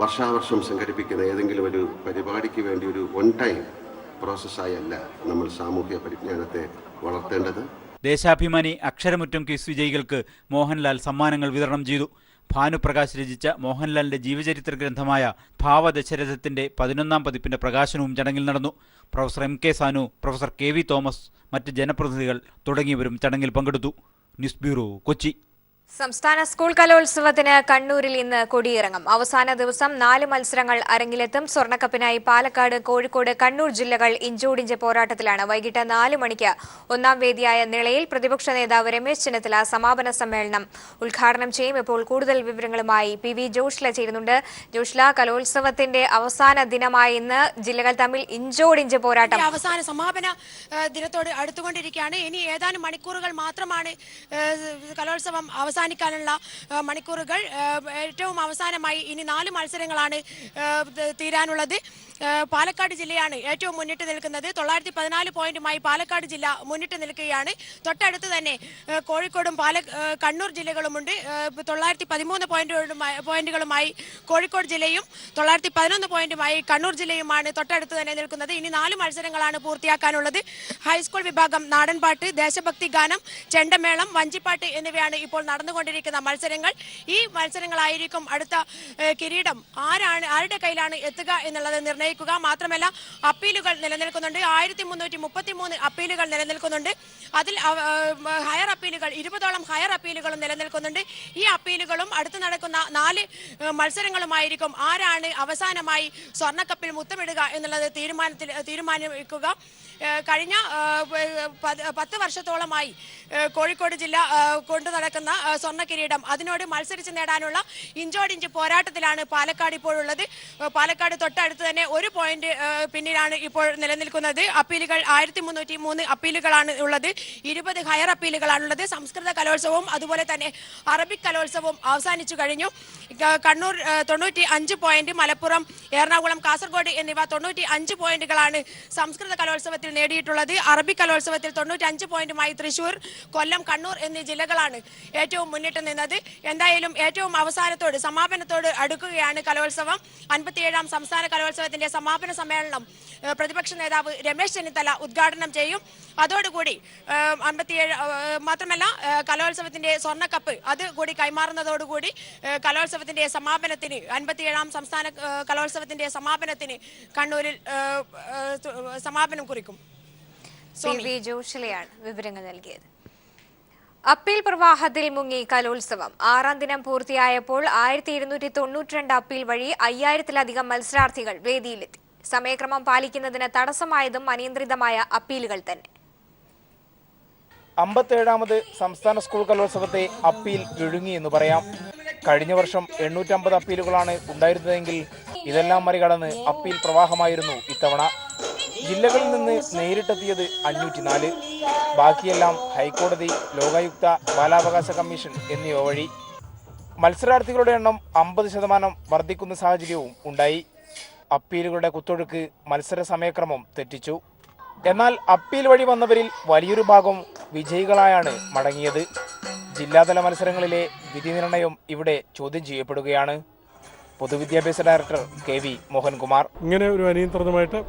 വർഷാവർഷം സംഘടിപ്പിക്കുന്ന ഏതെങ്കിലും ഒരു പരിപാടിക്ക് വേണ്ടി ഒരു വൺ ടൈം പ്രോസസ്സായല്ല നമ്മൾ സാമൂഹ്യ പരിജ്ഞാനത്തെ വളർത്തേണ്ടത്. ദേശാഭിമാനി അക്ഷരമുറ്റം ക്വിസ് വിജയികൾക്ക് മോഹൻലാൽ സമ്മാനങ്ങൾ വിതരണം ചെയ്തു. ഭാനുപ്രകാശ് രചിച്ച മോഹൻലാലിന്റെ ജീവചരിത്ര ഗ്രന്ഥമായ ഭാവദശരഥത്തിന്റെ 11ാം പതിപ്പിന്റെ പ്രകാശനവും ചടങ്ങിൽ നടന്നു. Professor MK Sanu, professor KV Thomas, മറ്റ് ജനപ്രതിനിധികൾ തുടങ്ങിയവരും ചടങ്ങിൽ പങ്കെടുത്തു. News bureau, Kochi. സംസ്ഥാന സ്കൂൾ കലോത്സവത്തിന് കണ്ണൂരിൽ ഇന്ന് കൊടിയിറങ്ങും. അവസാന ദിവസം 4 മത്സരങ്ങൾ അരങ്ങിലെത്തും. സ്വർണ്ണക്കപ്പിനായി പാലക്കാട്, കോഴിക്കോട്, കണ്ണൂർ ജില്ലകൾ ഇഞ്ചോടിഞ്ച് പോരാട്ടത്തിലാണ്. വൈകിട്ട് 4 മണിക്ക് ഒന്നാം വേദിയായ നിളയിൽ പ്രതിപക്ഷ നേതാവ് രമേശ് ചെന്നിത്തല സമാപന സമ്മേളനം ഉദ്ഘാടനം ചെയ്യും. ഇപ്പോൾ കൂടുതൽ വിവരങ്ങളുമായി PV ജോഷ്ല ചേരുന്നുണ്ട്. ജോഷ്ല, കലോത്സവത്തിന്റെ അവസാന ദിനമായ ഇന്ന് ജില്ലകൾ തമ്മിൽ ഇഞ്ചോടിഞ്ച് പോരാട്ടം. അവസാന സമാപന ദിനത്തോട് അടുത്തുകൊണ്ടിരിക്കുകയാണ്. ഇനി ഏതാനും മണിക്കൂറുകൾ മാത്രമാണ് കലോത്സവം അവസാനിക്കാനുള്ള മണിക്കൂറുകൾ. ഏറ്റവും അവസാനമായി ഇനി 4 മത്സരങ്ങളാണ് തീരാനുള്ളത്. പാലക്കാട് ജില്ലയാണ് ഏറ്റവും മുന്നിട്ട് നിൽക്കുന്നത്. 914 പോയിന്റുമായി പാലക്കാട് ജില്ല മുന്നിട്ട് നിൽക്കുകയാണ്. തൊട്ടടുത്ത് തന്നെ കോഴിക്കോടും കണ്ണൂർ ജില്ലകളുമുണ്ട്. 913 പോയിന്റുകളുമായി കോഴിക്കോട് ജില്ലയും 911 പോയിന്റുമായി കണ്ണൂർ ജില്ലയുമാണ് തൊട്ടടുത്ത് തന്നെ നിൽക്കുന്നത്. ഇനി 4 മത്സരങ്ങളാണ് പൂർത്തിയാക്കാനുള്ളത്. ഹൈസ്കൂൾ വിഭാഗം നാടൻപാട്ട്, ദേശഭക്തി ഗാനം, ചെണ്ടമേളം, വഞ്ചിപ്പാട്ട് എന്നിവയാണ് ഇപ്പോൾ നടന്നുകൊണ്ടിരിക്കുന്ന മത്സരങ്ങൾ. ഈ മത്സരങ്ങളായിരിക്കും അടുത്ത കിരീടം ആരുടെ കയ്യിലാണ് എത്തുക എന്നുള്ളത് നിർണ്ണയിക്കുക. മാത്രമല്ല അപ്പീലുകൾ നിലനിൽക്കുന്നുണ്ട്. 1333 അപ്പീലുകൾ നിലനിൽക്കുന്നുണ്ട്. അതിൽ ഹയർ അപ്പീലുകൾ 20ഓളം ഹയർ അപ്പീലുകളും നിലനിൽക്കുന്നുണ്ട്. ഈ അപ്പീലുകളും അടുത്ത് നടക്കുന്ന 4 മത്സരങ്ങളുമായിരിക്കും ആരാണ് അവസാനമായി സ്വർണ്ണക്കപ്പിൽ മുത്തമിടുക എന്നുള്ളത് തീരുമാനിക്കുക. കഴിഞ്ഞ 10 വർഷത്തോളമായി കോഴിക്കോട് ജില്ല കൊണ്ടു നടക്കുന്ന സ്വർണ്ണ കിരീടം അതിനോട് മത്സരിച്ച് നേടാനുള്ള ഇഞ്ചോടിഞ്ച് പോരാട്ടത്തിലാണ് പാലക്കാട് ഇപ്പോഴുള്ളത്. പാലക്കാട് തൊട്ടടുത്ത് തന്നെ 1 പോയിന്റ് പിന്നിലാണ് ഇപ്പോൾ നിലനിൽക്കുന്നത്. അപ്പീലുകൾ 1303 അപ്പീലുകളാണ് ഉള്ളത്. 20 ഹയർ അപ്പീലുകളാണുള്ളത്. സംസ്കൃത കലോത്സവവും അതുപോലെ തന്നെ അറബിക് കലോത്സവവും അവസാനിച്ചു കഴിഞ്ഞു. കണ്ണൂർ 95 പോയിന്റ്, മലപ്പുറം, എറണാകുളം, കാസർഗോഡ് എന്നിവ 95 പോയിന്റുകളാണ് സംസ്കൃത കലോത്സവത്തിൽ നേടിയിട്ടുള്ളത്. അറബിക് കലോത്സവത്തിൽ 95 പോയിന്റുമായി തൃശൂർ, കൊല്ലം, കണ്ണൂർ എന്നീ ജില്ലകളാണ് ഏറ്റവും മുന്നിട്ട് നിന്നത്. എന്തായാലും ഏറ്റവും അവസാനത്തോട് സമാപനത്തോട് അടുക്കുകയാണ് കലോത്സവം. 57ാം സംസ്ഥാന കലോത്സവത്തിന്റെ സമാപന സമ്മേളനം പ്രതിപക്ഷ നേതാവ് രമേശ് ചെന്നിത്തല ഉദ്ഘാടനം ചെയ്യും. അതോടുകൂടി 57 മാത്രമല്ല കലോത്സവത്തിന്റെ സ്വർണ്ണക്കപ്പ് അത് കൂടി കൈമാറുന്നതോടുകൂടി കലോത്സവത്തിന്റെ സമാപനത്തിന് 57ാം സംസ്ഥാന കലോത്സവത്തിന്റെ സമാപനത്തിന് കണ്ണൂരിൽ സമാപനം കുറിക്കും. PV ജോഷിലയാണ് വിവരങ്ങൾ നൽകിയത്. അപ്പീൽ പ്രവാഹത്തിൽ മുങ്ങി കലോത്സവം. 6ാം ദിനം പൂർത്തിയായപ്പോൾ 1292 അപ്പീൽ വഴി 5000-ലധികം മത്സരാർത്ഥികൾ വേദിയിലെത്തി. സമയക്രമം പാലിക്കുന്നതിന് തടസ്സമായതും അനിയന്ത്രിതമായ അപ്പീലുകൾ തന്നെ. 57ാമത് സംസ്ഥാന സ്കൂൾ കലോത്സവത്തെ അപ്പീൽ വിഴുങ്ങി എന്ന് പറയാം. കഴിഞ്ഞ വർഷം 850 അപ്പീലുകളാണ് ഉണ്ടായിരുന്നതെങ്കിൽ ഇതെല്ലാം മറികടന്ന് അപ്പീൽ പ്രവാഹമായിരുന്നു ഇത്തവണ. ജില്ലകളിൽ നിന്ന് നേരിട്ടെത്തിയത് 504. ബാക്കിയെല്ലാം ഹൈക്കോടതി, ലോകായുക്ത, ബാലാവകാശ കമ്മീഷൻ എന്നിവ വഴി. മത്സരാർത്ഥികളുടെ എണ്ണം 50% വർദ്ധിക്കുന്ന സാഹചര്യവും ഉണ്ടായി. അപ്പീലുകളുടെ കുത്തൊഴുക്ക് മത്സര സമയക്രമം തെറ്റിച്ചു. എന്നാൽ അപ്പീൽ വഴി വന്നവരിൽ വലിയൊരു ഭാഗം വിജയികളായാണ് മടങ്ങിയത്. ജില്ലാതല മത്സരങ്ങളിലെ വിധി നിർണയം ഇവിടെ ചോദ്യം ചെയ്യപ്പെടുകയാണ്. പൊതുവിദ്യാഭ്യാസ ഡയറക്ടർ KV മോഹൻകുമാർ. ഇങ്ങനെ ഒരു അനിയന്ത്രിതമായിട്ട്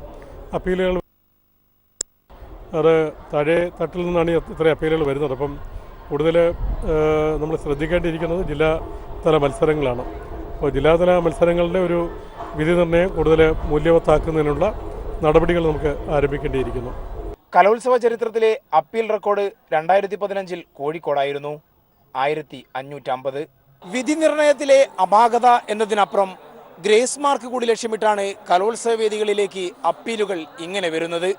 അപ്പീലുകൾ അത് താഴെ തട്ടിൽ നിന്നാണ് ഇത്ര അപ്പീലുകൾ വരുന്നത്. അപ്പം കൂടുതൽ നമ്മൾ ശ്രദ്ധിക്കേണ്ടിയിരിക്കുന്നത് ജില്ലാതല മത്സരങ്ങളാണ്. അപ്പോൾ ജില്ലാതല മത്സരങ്ങളുടെ ഒരു വിധി നിർണ്ണയം കൂടുതൽ മൂല്യവത്താക്കുന്നതിനുള്ള നടപടികൾ നമുക്ക് ആരംഭിക്കേണ്ടിയിരിക്കുന്നു. കലോത്സവ ചരിത്രത്തിലെ അപ്പീൽ റെക്കോർഡ് 2015 കോഴിക്കോടായിരുന്നു, 1550. വിധി നിർണയത്തിലെ അപാകത എന്നതിനപ്പുറം ഗ്രേസ് മാർക്ക് കൂടി ലക്ഷ്യമിട്ടാണ് കലോത്സവ വേദികളിലേക്ക് അപ്പീലുകൾ ഇങ്ങനെ വരുന്നത്.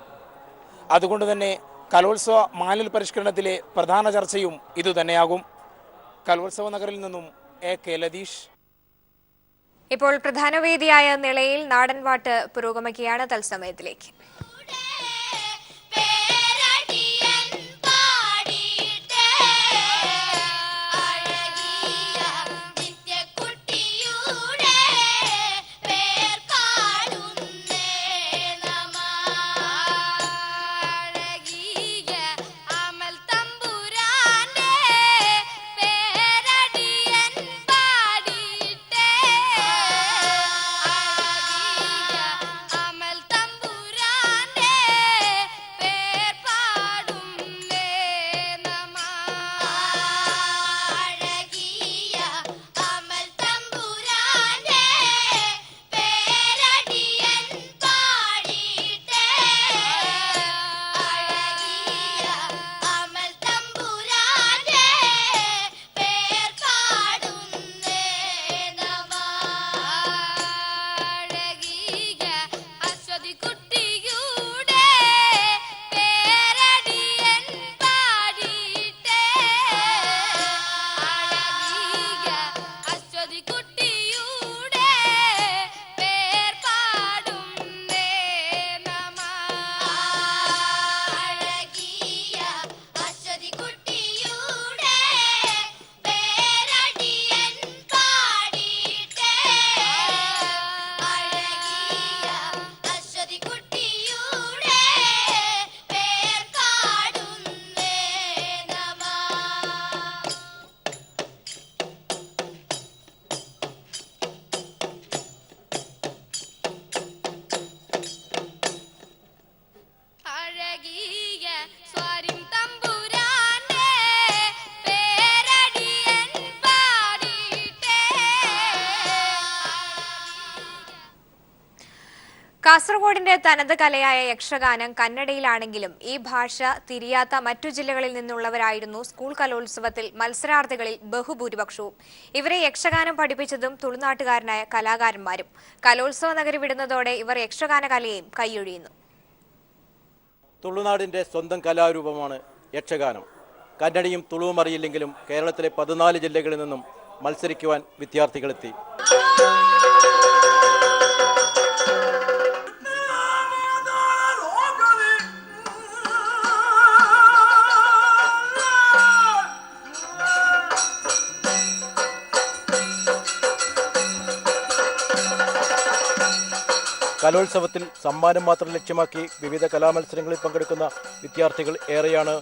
അതുകൊണ്ട് തന്നെ കലോത്സവ മാനുവൽ പരിഷ്കരണത്തിലെ പ്രധാന ചർച്ചയും ഇതുതന്നെയാകും. കലോത്സവ നഗറിൽ നിന്നും AK ലതീഷ്. ഇപ്പോൾ പ്രധാന വേദിയായ നിളയിൽ നാടൻപാട്ട് പുരോഗമിക്കുകയാണ്. തത്സമയത്തിലേക്ക്. കാസർഗോഡിന്റെ തനത് കലയായ യക്ഷഗാനം കന്നഡയിലാണെങ്കിലും ഈ ഭാഷ തിരിയാത്ത മറ്റു ജില്ലകളിൽ നിന്നുള്ളവരായിരുന്നു സ്കൂൾ കലോത്സവത്തിൽ മത്സരാർത്ഥികളിൽ ബഹുഭൂരിപക്ഷവും. ഇവരെ യക്ഷഗാനം പഠിപ്പിച്ചതും തുളുനാട്ടുകാരനായ കലാകാരന്മാരും. കലോത്സവ നഗരി വിടുന്നതോടെ ഇവർ യക്ഷഗാന കലയെയും കൈയൊഴിയുന്നു. തുളുനാടിന്റെ സ്വന്തം കലാരൂപമാണ് യക്ഷഗാനം. കന്നഡയും തുളുവും അറിയില്ലെങ്കിലും കേരളത്തിലെ 14 ജില്ലകളിൽ നിന്നും മത്സരിക്കുവാൻ വിദ്യാർത്ഥികളെത്തി. കലോത്സവത്തിൽ സമ്മാനം മാത്രം ലക്ഷ്യമാക്കി വിവിധ കലാമത്സരങ്ങളിൽ പങ്കെടുക്കുന്ന വിദ്യാർത്ഥികൾ ഏറെയാണ്.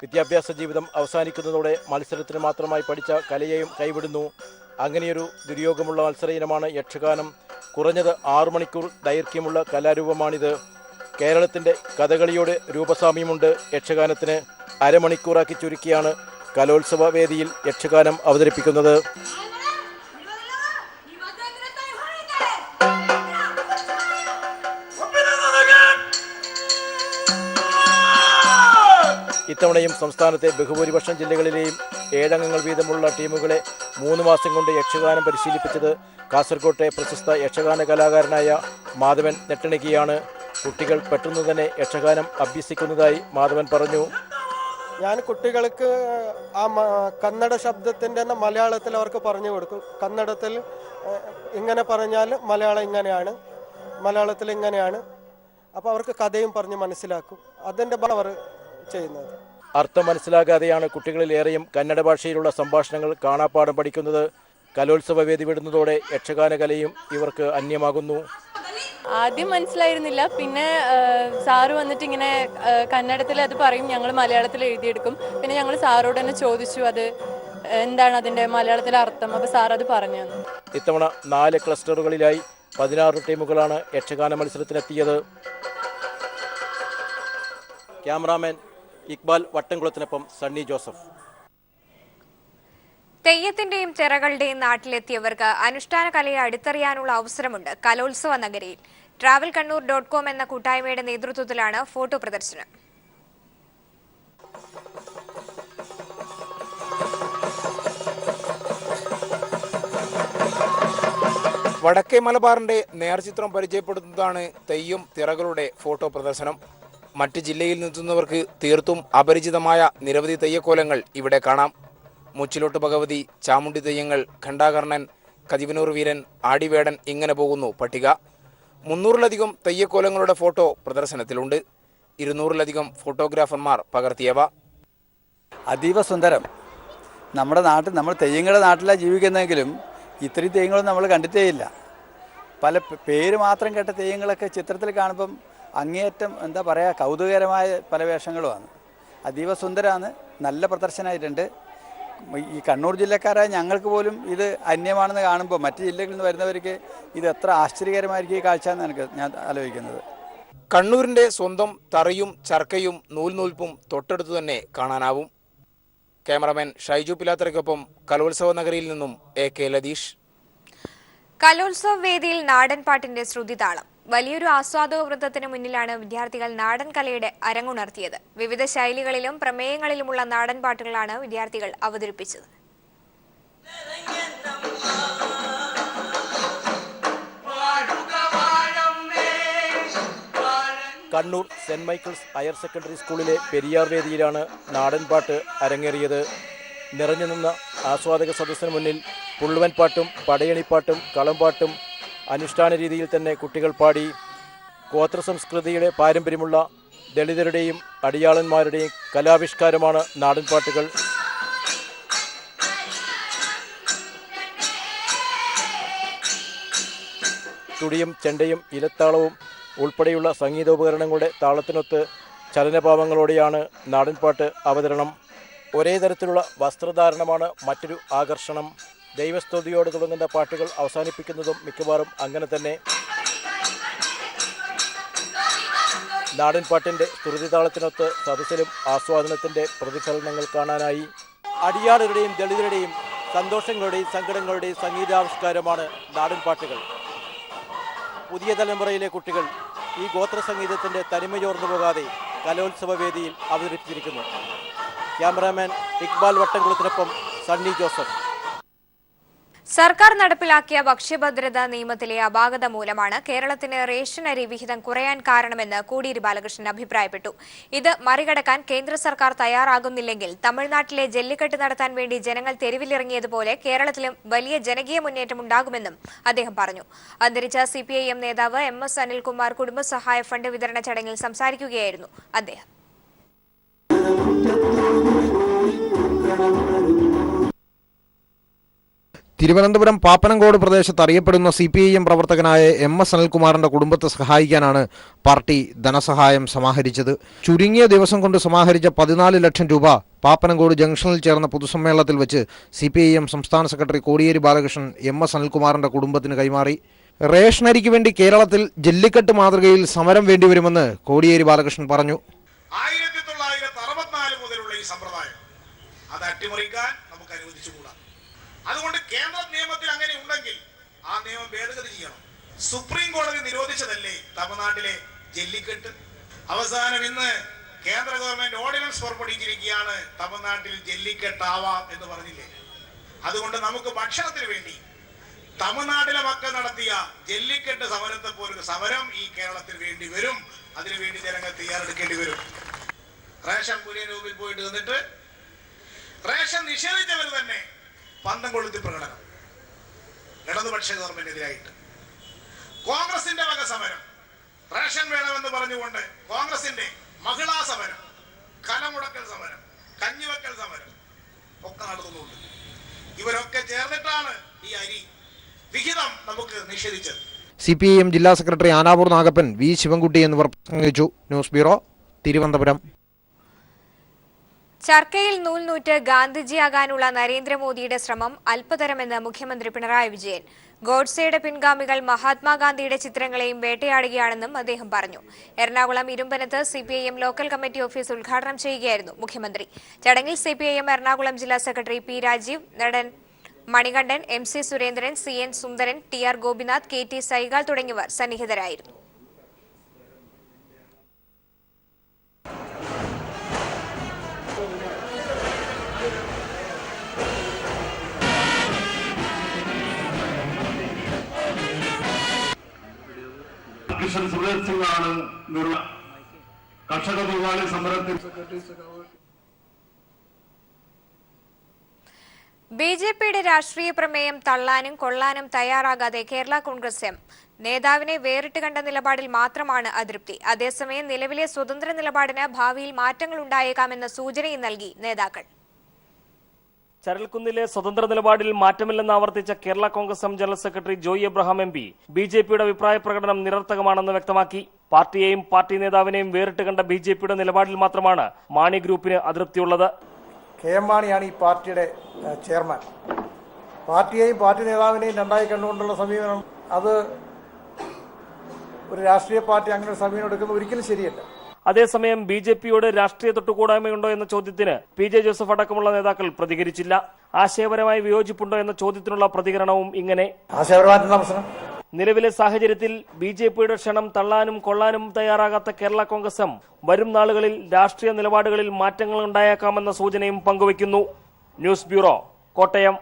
വിദ്യാഭ്യാസ ജീവിതം അവസാനിക്കുന്നതോടെ മത്സരത്തിന് മാത്രമായി പഠിച്ച കലയെയും കൈവിടുന്നു. അങ്ങനെയൊരു ദുര്യോഗമുള്ള മത്സര ഇനമാണ് യക്ഷഗാനം. കുറഞ്ഞത് 6 മണിക്കൂർ ദൈർഘ്യമുള്ള കലാരൂപമാണിത്. കേരളത്തിൻ്റെ കഥകളിയോട് രൂപസാമ്യമുണ്ട് യക്ഷഗാനത്തിന്. അരമണിക്കൂറാക്കി ചുരുക്കിയാണ് കലോത്സവ വേദിയിൽ യക്ഷഗാനം അവതരിപ്പിക്കുന്നത്. ഇത്തവണയും സംസ്ഥാനത്തെ ബഹുഭൂരിപക്ഷം ജില്ലകളിലെയും 7 അംഗങ്ങൾ വീതമുള്ള ടീമുകളെ 3 മാസം കൊണ്ട് യക്ഷഗാനം പരിശീലിപ്പിച്ചത് കാസർകോട്ടെ പ്രശസ്ത യക്ഷഗാന കലാകാരനായ മാധവൻ നെട്ടണികയാണ്. കുട്ടികൾ പെട്ടെന്ന് തന്നെ യക്ഷഗാനം അഭ്യസിക്കുന്നതായി മാധവൻ പറഞ്ഞു. ഞാൻ കുട്ടികൾക്ക് ആ കന്നഡ ശബ്ദത്തിൻ്റെ തന്നെ മലയാളത്തിൽ അവർക്ക് പറഞ്ഞു കൊടുക്കും. കന്നഡത്തിൽ ഇങ്ങനെ പറഞ്ഞാൽ മലയാളം ഇങ്ങനെയാണ്, മലയാളത്തിൽ ഇങ്ങനെയാണ്. അപ്പോൾ അവർക്ക് കഥയും പറഞ്ഞ് മനസ്സിലാക്കും. അതിൻ്റെ അവർ ചെയ്യുന്നത്. അർത്ഥം മനസ്സിലാകാതെയാണ് കുട്ടികളിലേറെയും കന്നഡ ഭാഷയിലുള്ള സംഭാഷണങ്ങൾ കാണാപ്പാഠം പഠിക്കുന്നത്. കലോത്സവ വേദി വിടുന്നതോടെ യക്ഷഗാന കലയും ഇവർക്ക് അന്യമാകുന്നു. ആദ്യം മനസ്സിലായിരുന്നില്ല. പിന്നെ സാറ് വന്നിട്ട് ഇങ്ങനെ കന്നഡത്തിൽ അത് പറയും, ഞങ്ങൾ മലയാളത്തിൽ എഴുതിയെടുക്കും. പിന്നെ ഞങ്ങൾ സാറോട് തന്നെ ചോദിച്ചു അത് എന്താണ് അതിൻ്റെ മലയാളത്തിലെ അർത്ഥം. അപ്പോൾ സാർ അത് പറഞ്ഞു തന്നു. ഇത്തവണ 4 ക്ലസ്റ്ററുകളിലായി 16 ടീമുകളാണ് യക്ഷഗാന മത്സരത്തിനെത്തിയത്. ക്യാമറാമാൻ ഇക്ബാൽ വട്ടംകുളത്തിനൊപ്പം സണ്ണി ജോസഫ്. തെയ്യത്തിന്റെയും തിറകളുടെയും നാട്ടിലെത്തിയവർക്ക് അനുഷ്ഠാന കലയെ അടുത്തറിയാനുള്ള അവസരമുണ്ട് കലോത്സവ നഗരിയിൽ. travelkannur.com എന്ന കൂട്ടായ്മയുടെ നേതൃത്വത്തിലാണ് ഫോട്ടോ പ്രദർശനം. വടക്കേ മലബാറിന്റെ നേർചിത്രം പരിചയപ്പെടുത്തുന്നതാണ് തെയ്യം തിറകളുടെ ഫോട്ടോ പ്രദർശനം. മറ്റ് ജില്ലയിൽ നിന്നെത്തുന്നവർക്ക് തീർത്തും അപരിചിതമായ നിരവധി തെയ്യക്കോലങ്ങൾ ഇവിടെ കാണാം. മുച്ചിലോട്ട് ഭഗവതി, ചാമുണ്ടി തെയ്യങ്ങൾ, ഖണ്ഡാകർണൻ, കതിവനൂർ വീരൻ, ആടിവേടൻ, ഇങ്ങനെ പോകുന്നു പട്ടിക. 300-ലധികം തെയ്യക്കോലങ്ങളുടെ ഫോട്ടോ പ്രദർശനത്തിലുണ്ട്. 200-ലധികം ഫോട്ടോഗ്രാഫർമാർ പകർത്തിയവ. അതീവ സുന്ദരം. നമ്മുടെ നാട്ടിൽ, നമ്മൾ തെയ്യങ്ങളുടെ നാട്ടിലാണ് ജീവിക്കുന്നതെങ്കിലും ഇത്രയും തെയ്യങ്ങളൊന്നും നമ്മൾ കണ്ടിട്ടേയില്ല. പല പേര് മാത്രം കേട്ട തെയ്യങ്ങളൊക്കെ ചിത്രത്തിൽ കാണുമ്പം അങ്ങേയറ്റം എന്താ പറയുക, കൗതുകകരമായ പല വേഷങ്ങളുമാണ്. അതീവ സുന്ദരമാണ്. നല്ല പ്രദർശനമായിട്ടുണ്ട്. ഈ കണ്ണൂർ ജില്ലക്കാരായ ഞങ്ങൾക്ക് പോലും ഇത് അന്യമാണെന്ന് കാണുമ്പോൾ മറ്റ് ജില്ലകളിൽ നിന്ന് വരുന്നവർക്ക് ഇത് എത്ര ആശ്ചര്യകരമായിരിക്കും ഈ കാഴ്ച എന്ന് ഞാൻ ആലോചിക്കുന്നത്. കണ്ണൂരിൻ്റെ സ്വന്തം തറയും ചർക്കയും നൂൽനൂൽപ്പും തൊട്ടടുത്ത് തന്നെ കാണാനാവും. ക്യാമറമാൻ ഷൈജു പിലാത്തറയ്ക്കൊപ്പം കലോത്സവ നഗരിയിൽ നിന്നും AK ലതീഷ്. കലോത്സവ വേദിയിൽ നാടൻ പാട്ടിന്റെ ശ്രുതിതാളം. വലിയൊരു ആസ്വാദക വൃത്തത്തിന് മുന്നിലാണ് വിദ്യാർത്ഥികൾ നാടൻ കലയുടെ അരങ്ങുണർത്തിയത്. വിവിധ ശൈലികളിലും പ്രമേയങ്ങളിലുമുള്ള നാടൻ പാട്ടുകളാണ് വിദ്യാർത്ഥികൾ അവതരിപ്പിച്ചത്. Kannur saint Michael's higher secondary സ്കൂളിലെ പെരിയാർ വേദിയിലാണ് നാടൻ പാട്ട് അരങ്ങേറിയത്. നിറഞ്ഞു നിന്ന ആസ്വാദക സദസ്സിന് മുന്നിൽ പുള്ളുവൻ പാട്ടും പടയണിപ്പാട്ടും കളംപാട്ടും അനുഷ്ഠാന രീതിയിൽ തന്നെ കുട്ടികൾ പാടി. ഗോത്ര സംസ്കൃതിയുടെ പാരമ്പര്യമുള്ള ദളിതരുടെയും അടിയാളന്മാരുടെയും കലാവിഷ്കാരമാണ് നാടൻപാട്ടുകൾ. തുടിയും ചെണ്ടയും ഇലത്താളവും ഉൾപ്പെടെയുള്ള സംഗീതോപകരണങ്ങളുടെ താളത്തിനൊത്ത് ചലനഭാവങ്ങളോടെയാണ് നാടൻപാട്ട് അവതരണം. ഒരേ തരത്തിലുള്ള വസ്ത്രധാരണമാണ് മറ്റൊരു ആകർഷണം. ദൈവസ്തുതിയോടെ തുടങ്ങുന്ന പാട്ടുകൾ അവസാനിപ്പിക്കുന്നതും മിക്കവാറും അങ്ങനെ തന്നെ. നാടൻപാട്ടിൻ്റെ ശ്രുതിതാളത്തിനൊത്ത് സദസ്സിലും ആസ്വാദനത്തിൻ്റെ പ്രതിഫലനങ്ങൾ കാണാനായി. അടിയാളുകളുടെയും ദളിതരുടെയും സന്തോഷങ്ങളുടെയും സങ്കടങ്ങളുടെയും സംഗീതാവിഷ്കാരമാണ് നാടൻപാട്ടുകൾ. പുതിയ തലമുറയിലെ കുട്ടികൾ ഈ ഗോത്ര സംഗീതത്തിൻ്റെ തനിമയോർന്നു പോകാതെ കലോത്സവ വേദിയിൽ അവതരിപ്പിച്ചിരിക്കുന്നു. ക്യാമറാമാൻ ഇക്ബാൽ വട്ടംകുളത്തിനൊപ്പം സണ്ണി ജോസഫ്. സർക്കാർ നടപ്പിലാക്കിയ ഭക്ഷ്യഭദ്രതാ നിയമത്തിലെ അപാകത മൂലമാണ് കേരളത്തിന് റേഷൻ അരി വിഹിതം കുറയാൻ കാരണമെന്ന് കോടിയേരി ബാലകൃഷ്ണൻ അഭിപ്രായപ്പെട്ടു. ഇത് മറികടക്കാൻ കേന്ദ്ര സർക്കാർ തയ്യാറാകുന്നില്ലെങ്കിൽ തമിഴ്നാട്ടിലെ ജല്ലിക്കെട്ട് നടത്താൻ വേണ്ടി ജനങ്ങൾ തെരുവിലിറങ്ങിയതുപോലെ കേരളത്തിലും വലിയ ജനകീയ മുന്നേറ്റം ഉണ്ടാകുമെന്നും അദ്ദേഹം പറഞ്ഞു. അന്തരിച്ച CPIM നേതാവ് MS അനിൽകുമാർ കുടുംബസഹായ ഫണ്ട് വിതരണ ചടങ്ങിൽ സംസാരിക്കുകയായിരുന്നു അദ്ദേഹം. തിരുവനന്തപുരം പാപ്പനംകോട് പ്രദേശത്ത് അറിയപ്പെടുന്ന CPIM പ്രവർത്തകനായ MS അനിൽകുമാറിന്റെ കുടുംബത്തെ സഹായിക്കാനാണ് പാർട്ടി ധനസഹായം സമാഹരിച്ചത്. ചുരുങ്ങിയ ദിവസം കൊണ്ട് സമാഹരിച്ച 14 ലക്ഷം രൂപ പാപ്പനംകോട് ജംഗ്ഷനിൽ ചേർന്ന പൊതുസമ്മേളനത്തിൽ വെച്ച് CPIM സംസ്ഥാന സെക്രട്ടറി കോടിയേരി ബാലകൃഷ്ണൻ MS അനിൽകുമാറിന്റെ കുടുംബത്തിന് കൈമാറി. റേഷനരിക്ക് വേണ്ടി കേരളത്തിൽ ജല്ലിക്കെട്ട് മാതൃകയിൽ സമരം വേണ്ടിവരുമെന്ന് കോടിയേരി ബാലകൃഷ്ണൻ പറഞ്ഞു. 1964 മുതലുള്ള ഈ സമ്പ്രദായം അത് അട്ടിമറിക്കാൻ നമുക്ക് അനുവദിച്ചുകൂടാ. അതുകൊണ്ട് കേന്ദ്ര നിയമത്തിൽ അങ്ങനെ ഉണ്ടെങ്കിൽ ആ നിയമം ഭേദഗതി ചെയ്യണം. സുപ്രീം കോടതി നിരോധിച്ചതല്ലേ തമിഴ്നാട്ടിലെ ജല്ലിക്കെട്ട്? അവസാനം ഇന്ന് കേന്ദ്ര ഗവൺമെന്റ് ഓർഡിനൻസ് പുറപ്പെടുവിച്ചിരിക്കുകയാണ്, തമിഴ്നാട്ടിൽ ജല്ലിക്കെട്ടാവാം എന്ന് പറഞ്ഞില്ലേ. അതുകൊണ്ട് നമുക്ക് ഭക്ഷണത്തിന് വേണ്ടി തമിഴ്നാട്ടിലെ മക്കൾ നടത്തിയ ജല്ലിക്കെട്ട് സമരത്തെ പോലൊരു സമരം ഈ കേരളത്തിൽ വേണ്ടി വരും. അതിനുവേണ്ടി ജനങ്ങൾ തയ്യാറെടുക്കേണ്ടി വരും. റേഷൻ പുതിയ രൂപയിൽ പോയിട്ട് നിന്നിട്ട് റേഷൻ നിഷേധിച്ചവർ തന്നെ പന്തം കൊളുത്തി പ്രകടനം ഇടതുപക്ഷ ഗവൺമെന്റിനെതിരായിട്ട്. കോൺഗ്രസിന്റെ വക സമരം, റേഷൻ വേണമെന്ന് പറഞ്ഞുകൊണ്ട് കോൺഗ്രസിന്റെ മഹിളാ സമരം, കലമുടക്കൽ സമരം, കഞ്ഞിവെക്കൽ സമരം ഒക്കെ നടത്തുന്നുണ്ട്. ഇവരൊക്കെ ചേർന്നിട്ടാണ് ഈ അരി വിഹിതം നമുക്ക് നിഷേധിച്ചത്. CPIM ജില്ലാ സെക്രട്ടറി ആനാവൂർ നാഗപ്പൻ, V ശിവൻകുട്ടി എന്നിവർ പ്രസംഗിച്ചു. News bureau, Thiruvananthapuram. ചർക്കയിൽ നൂൽനൂറ്റ് ഗാന്ധിജിയാകാനുള്ള നരേന്ദ്രമോദിയുടെ ശ്രമം അല്പതരമെന്ന് മുഖ്യമന്ത്രി പിണറായി വിജയൻ. ഗോഡ്സെയുടെ പിൻഗാമികൾ മഹാത്മാഗാന്ധിയുടെ ചിത്രങ്ങളെയും വേട്ടയാടുകയാണെന്നും അദ്ദേഹം പറഞ്ഞു. എറണാകുളം ഇരുമ്പനത്ത് CPIM ലോക്കൽ കമ്മിറ്റി ഓഫീസ് ഉദ്ഘാടനം ചെയ്യുകയായിരുന്നു മുഖ്യമന്ത്രി. ചടങ്ങിൽ CPIM എറണാകുളം ജില്ലാ സെക്രട്ടറി P രാജീവ്, നടൻ മണികണ്ഠൻ, MC സുരേന്ദ്രൻ, CN സുന്ദരൻ, TR ഗോപിനാഥ്, KT സൈഗാൾ തുടങ്ങിയവർ സന്നിഹിതരായിരുന്നു. സുരേഷ് സിംഗ് ആണ് കർഷക തൊഴിലാളി സമരത്തിൽ BJPയുടെ രാഷ്ട്രീയ പ്രമേയം തള്ളാനും കൊള്ളാനും തയ്യാറാകാതെ കേരള കോൺഗ്രസ് എം നേതാവിനെ വേറിട്ട് കണ്ട നിലപാടിൽ മാത്രമാണ് അതൃപ്തി. അതേസമയം നിലവിലെ സ്വതന്ത്ര നിലപാടിന് ഭാവിയിൽ മാറ്റങ്ങൾ ഉണ്ടായേക്കാമെന്ന സൂചനയും നൽകി നേതാക്കൾ. ചരൽക്കുന്നിലെ സ്വതന്ത്ര നിലപാടിൽ മാറ്റമില്ലെന്ന് ആവർത്തിച്ച Kerala Congress M general secretary Joy Abraham MP BJPയുടെ അഭിപ്രായ പ്രകടനം നിരർത്ഥകമാണെന്ന് വ്യക്തമാക്കി. പാർട്ടിയെയും പാർട്ടി നേതാവിനെയും വേറിട്ട് കണ്ട BJPയുടെ നിലപാടിൽ മാത്രമാണ് മാണി ഗ്രൂപ്പിന് അതൃപ്തിയുള്ളത്. KM മാണിയാണ് ഈ പാർട്ടിയുടെ ചെയർമാൻ. പാർട്ടിയെയും പാർട്ടി നേതാവിനെയും രണ്ടായി കണ്ടുകൊണ്ടുള്ള സമീപനം, അത് ഒരു രാഷ്ട്രീയ പാർട്ടി അങ്ങനെ സമീപനം എടുക്കുന്നത് ഒരിക്കലും ശരിയല്ല. അതേസമയം BJPയോട് രാഷ്ട്രീയ തൊട്ടുകൂടായ്മയുണ്ടോ എന്ന ചോദ്യത്തിന് PJ ജോസഫ് അടക്കമുള്ള നേതാക്കൾ പ്രതികരിച്ചില്ല. ആശയപരമായി വിയോജിപ്പുണ്ടോ എന്ന ചോദ്യത്തിനുള്ള പ്രതികരണവും ഇങ്ങനെ. നിലവിലെ സാഹചര്യത്തിൽ BJPയുടെ ക്ഷണം തള്ളാനും കൊള്ളാനും തയ്യാറാകാത്ത കേരള കോൺഗ്രസ് എം വരും നാളുകളിൽ രാഷ്ട്രീയ നിലപാടുകളിൽ മാറ്റങ്ങൾ ഉണ്ടായേക്കാമെന്ന സൂചനയും പങ്കുവയ്ക്കുന്നു. News bureau, Kottayam.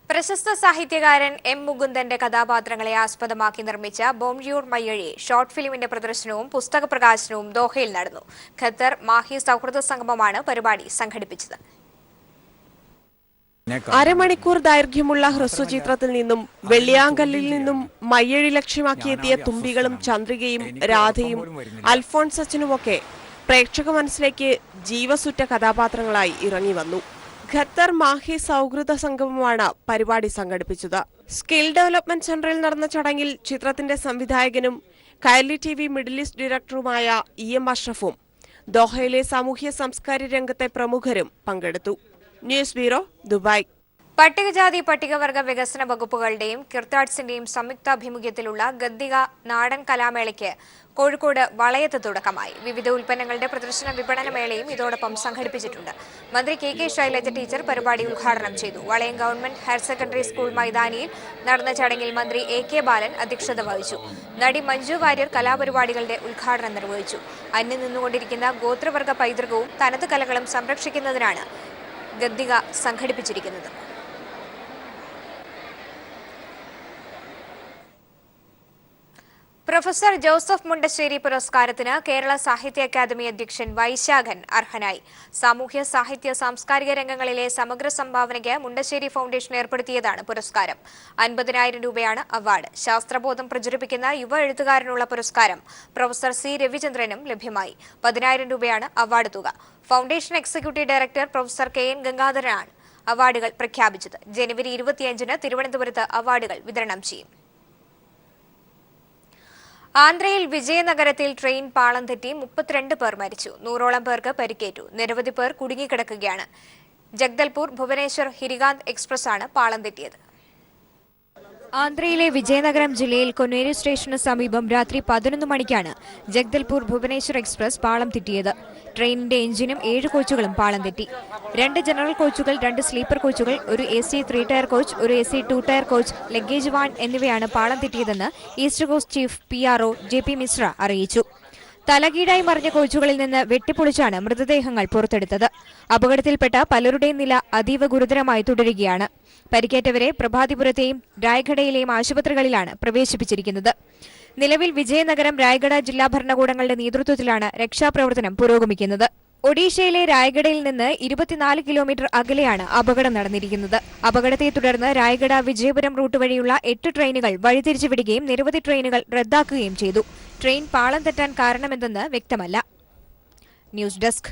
പ്രശസ്ത സാഹിത്യകാരൻ M മുകുന്ദന്റെ കഥാപാത്രങ്ങളെ ആസ്പദമാക്കി നിർമ്മിച്ച ബോംജിയൂർ മയ്യഴി ഷോർട്ട് ഫിലിമിന്റെ പ്രദർശനവും പുസ്തക പ്രകാശനവും ദോഹയിൽ നടന്നു. ഖത്തർ മാഹി സൗഹൃദ സംഗമമാണ് പരിപാടി സംഘടിപ്പിച്ചത്. അരമണിക്കൂർ ദൈർഘ്യമുള്ള ഹ്രസ്വചിത്രത്തിൽ നിന്നും വെള്ളിയാങ്കല്ലിൽ നിന്നും മയ്യഴി ലക്ഷ്യമാക്കിയെത്തിയ തുമ്പികളും ചന്ദ്രികയും രാധയും അൽഫോൺസ് അച്ഛനുമൊക്കെ പ്രേക്ഷക മനസ്സിലേക്ക് ജീവസുറ്റ കഥാപാത്രങ്ങളായി ഇറങ്ങി വന്നു. ഖത്തർ മാഹി സൗഹൃദ സംഗമമാണ് പരിപാടി സംഘടിപ്പിച്ചത്. സ്കിൽ ഡെവലപ്മെന്റ് സെന്ററിൽ നടന്ന ചടങ്ങിൽ ചിത്രത്തിന്റെ സംവിധായകനും കൈലി TV മിഡിൽ ഈസ്റ്റ് ഡയറക്ടറുമായ EM അഷ്റഫും ദോഹയിലെ സാമൂഹ്യ സാംസ്കാരിക രംഗത്തെ പ്രമുഖരും പങ്കെടുത്തു. News bureau, Dubai. പട്ടികജാതി പട്ടികവർഗ വികസന വകുപ്പുകളുടെയും കിർത്താഡ്സിന്റെയും സംയുക്താഭിമുഖ്യത്തിലുള്ള ഗദ്ദിക നാടൻ കലാമേളയ്ക്ക് കോഴിക്കോട് വളയത്ത് തുടക്കമായി. വിവിധ ഉൽപ്പന്നങ്ങളുടെ പ്രദർശന വിപണന മേളയും ഇതോടൊപ്പം സംഘടിപ്പിച്ചിട്ടുണ്ട്. മന്ത്രി കെ ശൈലജ ടീച്ചർ പരിപാടി ഉദ്ഘാടനം ചെയ്തു. വളയം ഗവൺമെന്റ് ഹയർ സെക്കൻഡറി സ്കൂൾ മൈതാനിയിൽ നടന്ന ചടങ്ങിൽ മന്ത്രി കെ ബാലൻ അധ്യക്ഷത വഹിച്ചു. നടി മഞ്ജു വാര്യർ കലാപരിപാടികളുടെ ഉദ്ഘാടനം നിർവഹിച്ചു. അന്യം നിന്നുകൊണ്ടിരിക്കുന്ന ഗോത്രവർഗ പൈതൃകവും തനത് കലകളും സംരക്ഷിക്കുന്നതിനാണ് ഗദ്ദിക സംഘടിപ്പിച്ചിരിക്കുന്നത്. പ്രൊഫസർ ജോസഫ് മുണ്ടശ്ശേരി പുരസ്കാരത്തിന് കേരള സാഹിത്യ അക്കാദമി അധ്യക്ഷൻ വൈശാഖൻ അർഹനായി. സാമൂഹ്യ സാഹിത്യ സാംസ്കാരിക രംഗങ്ങളിലെ സമഗ്ര സംഭാവനയ്ക്ക് മുണ്ടശ്ശേരി ഫൗണ്ടേഷൻ ഏർപ്പെടുത്തിയതാണ് പുരസ്കാരം. 50,000 രൂപയാണ് അവാർഡ്. ശാസ്ത്രബോധം പ്രചരിപ്പിക്കുന്ന യുവ എഴുത്തുകാരനുള്ള പുരസ്കാരം പ്രൊഫസർ സി രവിചന്ദ്രനും ലഭ്യമായി. 10,000 രൂപയാണ് അവാർഡ് തുക. Foundation executive director professor KN ഗംഗാധരനാണ് അവാർഡുകൾ പ്രഖ്യാപിച്ചത്. ജനുവരി 25-ന് തിരുവനന്തപുരത്ത് അവാർഡുകൾ വിതരണം ചെയ്യും. ആന്ധ്രയിൽ വിജയനഗരത്തിൽ ട്രെയിൻ പാളം തെറ്റി 32 പേർ മരിച്ചു. 100ഓളം പേർക്ക് പരിക്കേറ്റു. നിരവധി പേർ കുടുങ്ങിക്കിടക്കുകയാണ്. ജഗ്ദൽപൂർ ഭുവനേശ്വർ ഹിരികാന്ത് എക്സ്പ്രസ് ആണ് പാളം തെറ്റിയത്. ആന്ധ്രയിലെ വിജയനഗരം ജില്ലയിൽ കൊന്നേരി സ്റ്റേഷന് സമീപം രാത്രി 11 മണിക്കാണ് ജഗ്ദൽപൂർ ഭുവനേശ്വർ എക്സ്പ്രസ് പാളം തെറ്റിയത്. ട്രെയിനിന്റെ എഞ്ചിനും 7 കോച്ചുകളും പാളം തെറ്റി. 2 ജനറൽ കോച്ചുകൾ, 2 സ്ലീപ്പർ കോച്ചുകൾ, ഒരു AC 3 ടയർ കോച്ച്, ഒരു AC 2 tier coach, luggage van എന്നിവയാണ് പാളം തെറ്റിയതെന്ന് east coast chief PRO JP Mishra അറിയിച്ചു. തലകീഴായി മറിഞ്ഞ കോച്ചുകളിൽ നിന്ന് വെട്ടിപ്പൊളിച്ചാണ് മൃതദേഹങ്ങൾ പുറത്തെടുത്തത്. അപകടത്തിൽപ്പെട്ട പലരുടെയും നില അതീവ ഗുരുതരമായി തുടരുകയാണ്. പരിക്കേറ്റവരെ പ്രഭാതിപുരത്തെയും രായ്ഗഡയിലെയും ആശുപത്രികളിലാണ് പ്രവേശിപ്പിച്ചിരിക്കുന്നത്. നിലവിൽ വിജയനഗരം, രായ്ഗഡ ജില്ലാ ഭരണകൂടങ്ങളുടെ നേതൃത്വത്തിലാണ് രക്ഷാപ്രവർത്തനം പുരോഗമിക്കുന്നത്. ഒഡീഷയിലെ രായ്ഗഡയിൽ നിന്ന് 24 കിലോമീറ്റർ അകലെയാണ് അപകടം നടന്നിരിക്കുന്നത്. അപകടത്തെ തുടർന്ന് രായ്ഗഡ വിജയപുരം റൂട്ട് വഴിയുള്ള 8 ട്രെയിനുകൾ വഴിതിരിച്ചുവിടുകയും നിരവധി ട്രെയിനുകൾ റദ്ദാക്കുകയും ചെയ്തു. ട്രെയിൻ പാളം തെറ്റാൻ കാരണമെന്തെന്ന് വ്യക്തമല്ല. News desk.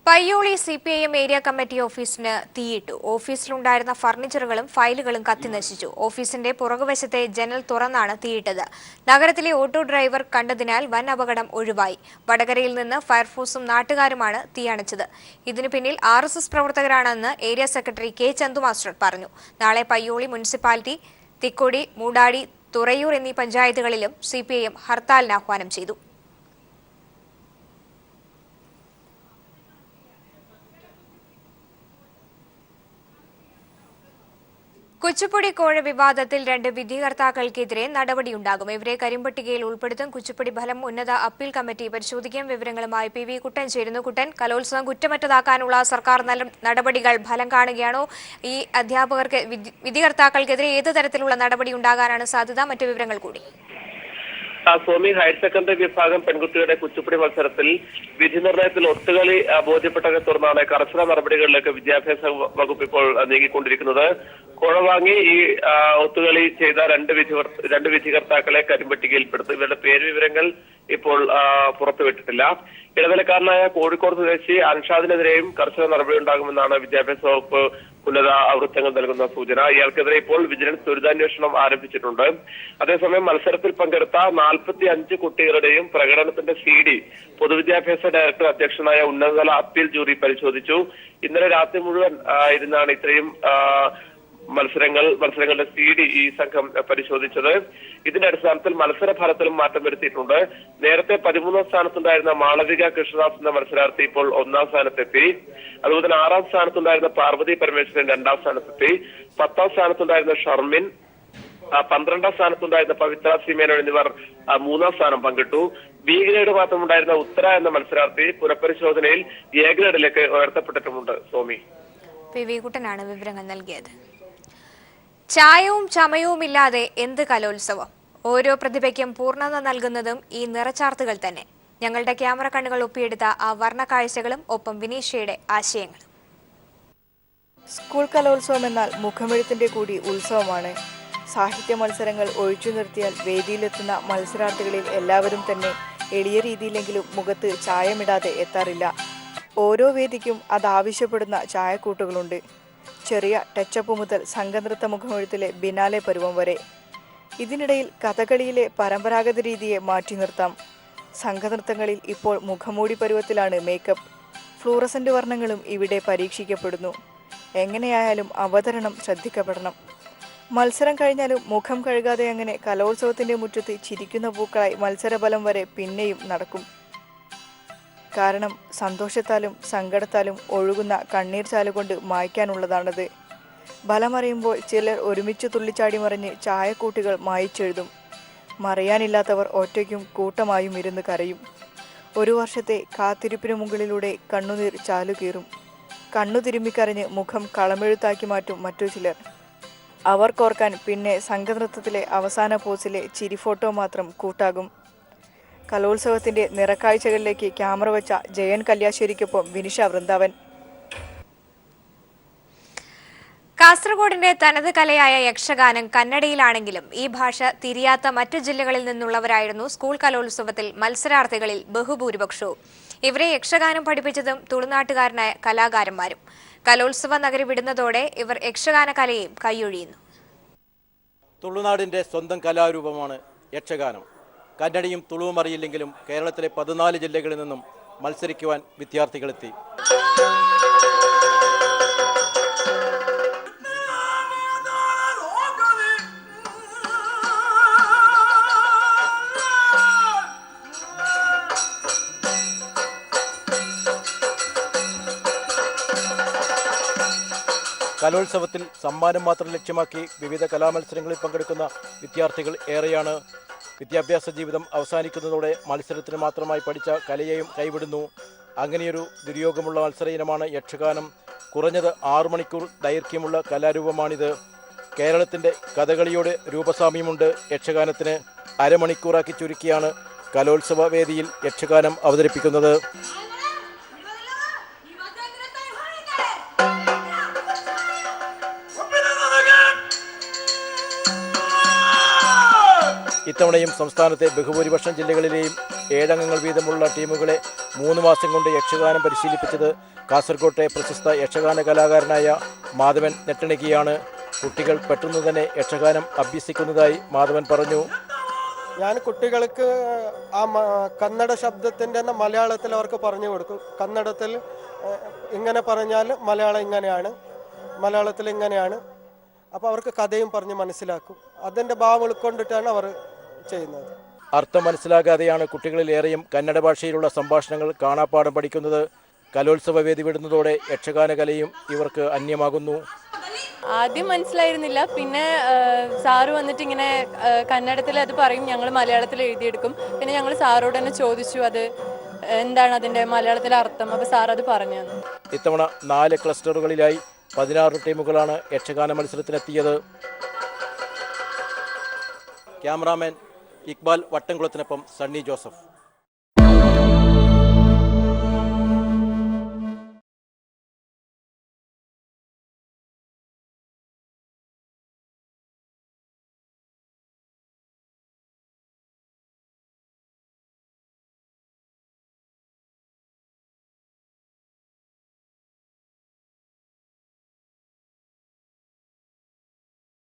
Payyoli CPIM area committee ഓഫീസിന് തീയിട്ടു. ഓഫീസിലുണ്ടായിരുന്ന ഫർണിച്ചറുകളും ഫയലുകളും കത്തിനശിച്ചു. ഓഫീസിന്റെ പുറകുവശത്തെ ജനൽ തുറന്നാണ് തീയിട്ടത്. നഗരത്തിലെ ഓട്ടോ ഡ്രൈവർ കണ്ടതിനാൽ വൻ അപകടം ഒഴിവായി. വടകരയിൽ നിന്ന് ഫയർഫോഴ്സും നാട്ടുകാരുമാണ് തീയണച്ചത്. ഇതിനു പിന്നിൽ RSS പ്രവർത്തകരാണെന്ന് ഏരിയ സെക്രട്ടറി K ചന്തുമാസ്റ്റർ പറഞ്ഞു. നാളെ പയ്യോളി മുനിസിപ്പാലിറ്റി, തിക്കോടി, മൂടാടി, തുറയൂർ എന്നീ പഞ്ചായത്തുകളിലും CPIM ഹർത്താലിന് ആഹ്വാനം ചെയ്തു. കുച്ചിപ്പുടി കോഴ വിവാദത്തിൽ 2 വിധികർത്താക്കൾക്കെതിരെ നടപടിയുണ്ടാകും. ഇവരെ കരിമ്പട്ടികയിൽ ഉൾപ്പെടുത്തും. കുച്ചിപ്പുടി ഫലം ഉന്നത അപ്പീൽ കമ്മിറ്റി പരിശോധിക്കും. വിവരങ്ങളുമായി PV കുട്ടൻ ചേരുന്നു. കുട്ടൻ, കലോത്സവം കുറ്റമറ്റതാക്കാനുള്ള സർക്കാർ നടപടികൾ ഫലം കാണുകയാണോ? ഈ അധ്യാപകർക്ക് വിധികർത്താക്കൾക്കെതിരെ ഏത് തരത്തിലുള്ള നടപടി ഉണ്ടാകാനാണ് സാധ്യത? മറ്റു വിവരങ്ങൾ കൂടി. സ്വാമി ഹയർ സെക്കൻഡറി വിഭാഗം പെൺകുട്ടിയുടെ കുച്ചിപ്പുടി മത്സരത്തിൽ വിധി നിർണയത്തിൽ ഒത്തുകളി ബോധ്യപ്പെട്ടതിനെ തുടർന്നാണ് കർശന നടപടികളിലേക്ക് വിദ്യാഭ്യാസ വകുപ്പ് ഇപ്പോൾ നീങ്ങിക്കൊണ്ടിരിക്കുന്നത്. കോഴ വാങ്ങി ഈ ഒത്തുകളി ചെയ്ത 2 വിധികർത്താക്കളെ കരിമ്പട്ടികയിൽപ്പെടുത്തും. ഇവരുടെ പേര് വിവരങ്ങൾ ഇപ്പോൾ പുറത്തുവിട്ടിട്ടില്ല. ഇടനിലക്കാരനായ കോഴിക്കോട് സ്വദേശി അൻഷാദിനെതിരെയും കർശന നടപടി ഉണ്ടാകുമെന്നാണ് വിദ്യാഭ്യാസ വകുപ്പ് ഉന്നത വൃത്തങ്ങൾ നൽകുന്ന സൂചന. ഇയാൾക്കെതിരെ ഇപ്പോൾ വിജിലൻസ് ദുരിതാന്വേഷണം ആരംഭിച്ചിട്ടുണ്ട്. അതേസമയം മത്സരത്തിൽ പങ്കെടുത്ത 45 കുട്ടികളുടെയും പ്രകടനത്തിന്റെ CD പൊതുവിദ്യാഭ്യാസ ഡയറക്ടർ അധ്യക്ഷനായ ഉന്നതതല അപ്പീൽ ജൂറി പരിശോധിച്ചു. ഇന്നലെ രാത്രി മുഴുവൻ ഇരുന്നാണ് ഇത്രയും മത്സരങ്ങളുടെ CD ഈ സംഘം പരിശോധിച്ചത്. ഇതിന്റെ അടിസ്ഥാനത്തിൽ മത്സര ഫലത്തിലും മാറ്റം വരുത്തിയിട്ടുണ്ട്. നേരത്തെ 13ാം സ്ഥാനത്തുണ്ടായിരുന്ന മാളവിക കൃഷ്ണദാസ് എന്ന മത്സരാർത്ഥി ഇപ്പോൾ 1ാം സ്ഥാനത്തെത്തി. അതുപോലെ തന്നെ 6ാം സ്ഥാനത്തുണ്ടായിരുന്ന പാർവതി പരമേശ്വരൻ 2ാം സ്ഥാനത്തെത്തി. 10ാം സ്ഥാനത്തുണ്ടായിരുന്ന ഷർമിൻ, 12ാം സ്ഥാനത്തുണ്ടായിരുന്ന പവിത്ര സിമേനോ എന്നിവർ 3ാം സ്ഥാനം പങ്കിട്ടു. B ഗ്രേഡ് മാത്രമുണ്ടായിരുന്ന ഉത്തര എന്ന മത്സരാർത്ഥി പുനഃപരിശോധനയിൽ A ഗ്രേഡിലേക്ക് ഉയർത്തപ്പെട്ടിട്ടുമുണ്ട്. സ്വാമി PV കുട്ടനാണ് വിവരങ്ങൾ നൽകിയത്. ചായവും ചമയവുമില്ലാതെ എന്ത് കലോത്സവം? ഓരോ പ്രതിഭയ്ക്കും പൂർണ്ണത നൽകുന്നതും ഈ നിറച്ചാർത്തുകൾ തന്നെ. ഞങ്ങളുടെ ക്യാമറ കണ്ണുകൾ ഒപ്പിയെടുത്ത ആ വർണ്ണ കാഴ്ചകളും ഒപ്പം വിനീഷയുടെ ആശയങ്ങളും. സ്കൂൾ കലോത്സവം എന്നാൽ മുഖമെഴുത്തിന്റെ കൂടി ഉത്സവമാണ്. സാഹിത്യ മത്സരങ്ങൾ ഒഴിച്ചു നിർത്തിയാൽ വേദിയിലെത്തുന്ന മത്സരാർത്ഥികളിൽ എല്ലാവരും തന്നെ എളിയ രീതിയിലെങ്കിലും മുഖത്ത് ചായമിടാതെ എത്താറില്ല. ഓരോ വേദിക്കും അതാവശ്യപ്പെടുന്ന ചായക്കൂട്ടുകളുണ്ട്. ചെറിയ ടച്ചപ്പ് മുതൽ സംഘനൃത്ത മുഖമെഴുത്തിലെ ബിനാലെ പരുവം വരെ. ഇതിനിടയിൽ കഥകളിയിലെ പരമ്പരാഗത രീതിയെ മാറ്റി നിർത്താം. സംഘനൃത്തങ്ങളിൽ ഇപ്പോൾ മുഖമൂടി പരുവത്തിലാണ് മേക്കപ്പ്. ഫ്ലൂറസന്റ് വർണ്ണങ്ങളും ഇവിടെ പരീക്ഷിക്കപ്പെടുന്നു. എങ്ങനെയായാലും അവതരണം ശ്രദ്ധിക്കപ്പെടണം. മത്സരം കഴിഞ്ഞാലും മുഖം കഴുകാതെ അങ്ങനെ കലോത്സവത്തിന്റെ മുറ്റത്ത് ചിരിക്കുന്ന പൂക്കളായി മത്സരഫലം വരെ പിന്നെയും നടക്കും. കാരണം സന്തോഷത്താലും സങ്കടത്താലും ഒഴുകുന്ന കണ്ണീർ ചാലുകൊണ്ട് മായ്ക്കാനുള്ളതാണത്. ഫലമറിയുമ്പോൾ ചിലർ ഒരുമിച്ച് തുള്ളിച്ചാടി മറിഞ്ഞ് ചായക്കൂട്ടുകൾ മായിച്ചെഴുതും. മറിയാനില്ലാത്തവർ ഒറ്റയ്ക്കും കൂട്ടമായും ഇരുന്ന് കരയും. ഒരു വർഷത്തെ കാത്തിരിപ്പിനു മുകളിലൂടെ കണ്ണുനീർ ചാലുകീറും. കണ്ണു തിരുമ്മിക്കരഞ്ഞ് മുഖം കളമെഴുത്താക്കി മാറ്റും മറ്റു ചിലർ. അവർക്കോർക്കാൻ പിന്നെ സംഘനൃത്തത്തിലെ അവസാന പോസിലെ ചിരി ഫോട്ടോ മാത്രം കൂട്ടാകും. കലോത്സവത്തിന്റെ നിറക്കാഴ്ചകളിലേക്ക് ക്യാമറ വെച്ച ജയൻ കല്യാശ്ശേരിക്കൊപ്പം വിനിഷ വൃന്ദാവൻ. കാസർഗോഡിന്റെ തനത് കലയായ യക്ഷഗാനം കന്നഡയിലാണെങ്കിലും ഈ ഭാഷ തിരിയാത്ത മറ്റു ജില്ലകളിൽ നിന്നുള്ളവരായിരുന്നു സ്കൂൾ കലോത്സവത്തിൽ മത്സരാർത്ഥികളിൽ ബഹുഭൂരിപക്ഷവും. ഇവരെ യക്ഷഗാനം പഠിപ്പിച്ചതും തുളുനാട്ടുകാരനായ കലാകാരന്മാരും. കലോത്സവ നഗരി വിടുന്നതോടെ ഇവർ യക്ഷഗാന കലയെയും കൈയൊഴിയുന്നു. തുളുനാടിൻ്റെ സ്വന്തം കലാരൂപമാണ് യക്ഷഗാനം. കന്നഡയും തുളുവും അറിയില്ലെങ്കിലും കേരളത്തിലെ 14 ജില്ലകളിൽ നിന്നും മത്സരിക്കുവാൻ വിദ്യാർത്ഥികളെത്തി. കലോത്സവത്തിൽ സമ്മാനം മാത്രം ലക്ഷ്യമാക്കി വിവിധ കലാമത്സരങ്ങളിൽ പങ്കെടുക്കുന്ന വിദ്യാർത്ഥികൾ ഏറെയാണ്. വിദ്യാഭ്യാസ ജീവിതം അവസാനിക്കുന്നതോടെ മത്സരത്തിന് മാത്രമായി പഠിച്ച കലയെയും കൈവിടുന്നു. അങ്ങനെയൊരു ദുര്യോഗമുള്ള മത്സര ഇനമാണ് യക്ഷഗാനം. കുറഞ്ഞത് 6 മണിക്കൂർ ദൈർഘ്യമുള്ള കലാരൂപമാണിത്. കേരളത്തിൻ്റെ കഥകളിയോട് രൂപസാമ്യമുണ്ട് യക്ഷഗാനത്തിന്. അരമണിക്കൂറാക്കി ചുരുക്കിയാണ് കലോത്സവ വേദിയിൽ യക്ഷഗാനം അവതരിപ്പിക്കുന്നത്. ഇത്തവണയും സംസ്ഥാനത്തെ ബഹുഭൂരിപക്ഷം ജില്ലകളിലെയും 7 അംഗങ്ങൾ വീതമുള്ള ടീമുകളെ 3 മാസം കൊണ്ട് യക്ഷഗാനം പരിശീലിപ്പിച്ചത് കാസർകോട്ടെ പ്രശസ്ത യക്ഷഗാന കലാകാരനായ മാധവൻ നെട്ടണിക്കിയാണ്. കുട്ടികൾ പെട്ടെന്ന് തന്നെ യക്ഷഗാനം അഭ്യസിക്കുന്നതായി മാധവൻ പറഞ്ഞു. ഞാൻ കുട്ടികൾക്ക് ആ കന്നഡ ശബ്ദത്തിൻ്റെ തന്നെ മലയാളത്തിൽ അവർക്ക് പറഞ്ഞു കൊടുക്കും. കന്നഡത്തിൽ ഇങ്ങനെ പറഞ്ഞാൽ മലയാളം ഇങ്ങനെയാണ്, മലയാളത്തിൽ ഇങ്ങനെയാണ്. അപ്പോൾ അവർക്ക് കഥയും പറഞ്ഞ് മനസ്സിലാക്കും. അതിൻ്റെ ഭാവം ഉൾക്കൊണ്ടിട്ടാണ് അവർ ചെയ്യുന്നത്. അർത്ഥം മനസ്സിലാകാതെയാണ് കുട്ടികളിലേറെയും കന്നഡ ഭാഷയിലുള്ള സംഭാഷണങ്ങൾ കാണാപ്പാഠം പഠിക്കുന്നത്. കലോത്സവ വേദി വിടുന്നതോടെ യക്ഷഗാന കലയും ഇവർക്ക് അന്യമാകുന്നു. ആദ്യം മനസ്സിലായിരുന്നില്ല, പിന്നെ സാറ് വന്നിട്ട് ഇങ്ങനെ കന്നഡത്തിൽ അത് പറയും, ഞങ്ങൾ മലയാളത്തിൽ എഴുതിയെടുക്കും. പിന്നെ ഞങ്ങൾ സാറോട് തന്നെ ചോദിച്ചു അത് എന്താണ് അതിൻ്റെ മലയാളത്തിലെ അർത്ഥം. അപ്പോൾ സാർ അത് പറഞ്ഞു തന്നു. ഇത്തവണ 4 ക്ലസ്റ്ററുകളിലായി 16 ടീമുകളാണ് യക്ഷഗാന മത്സരത്തിനെത്തിയത്. ക്യാമറാമാൻ ഇക്ബാൽ വട്ടംകുളത്തിനൊപ്പം സണ്ണി ജോസഫ്.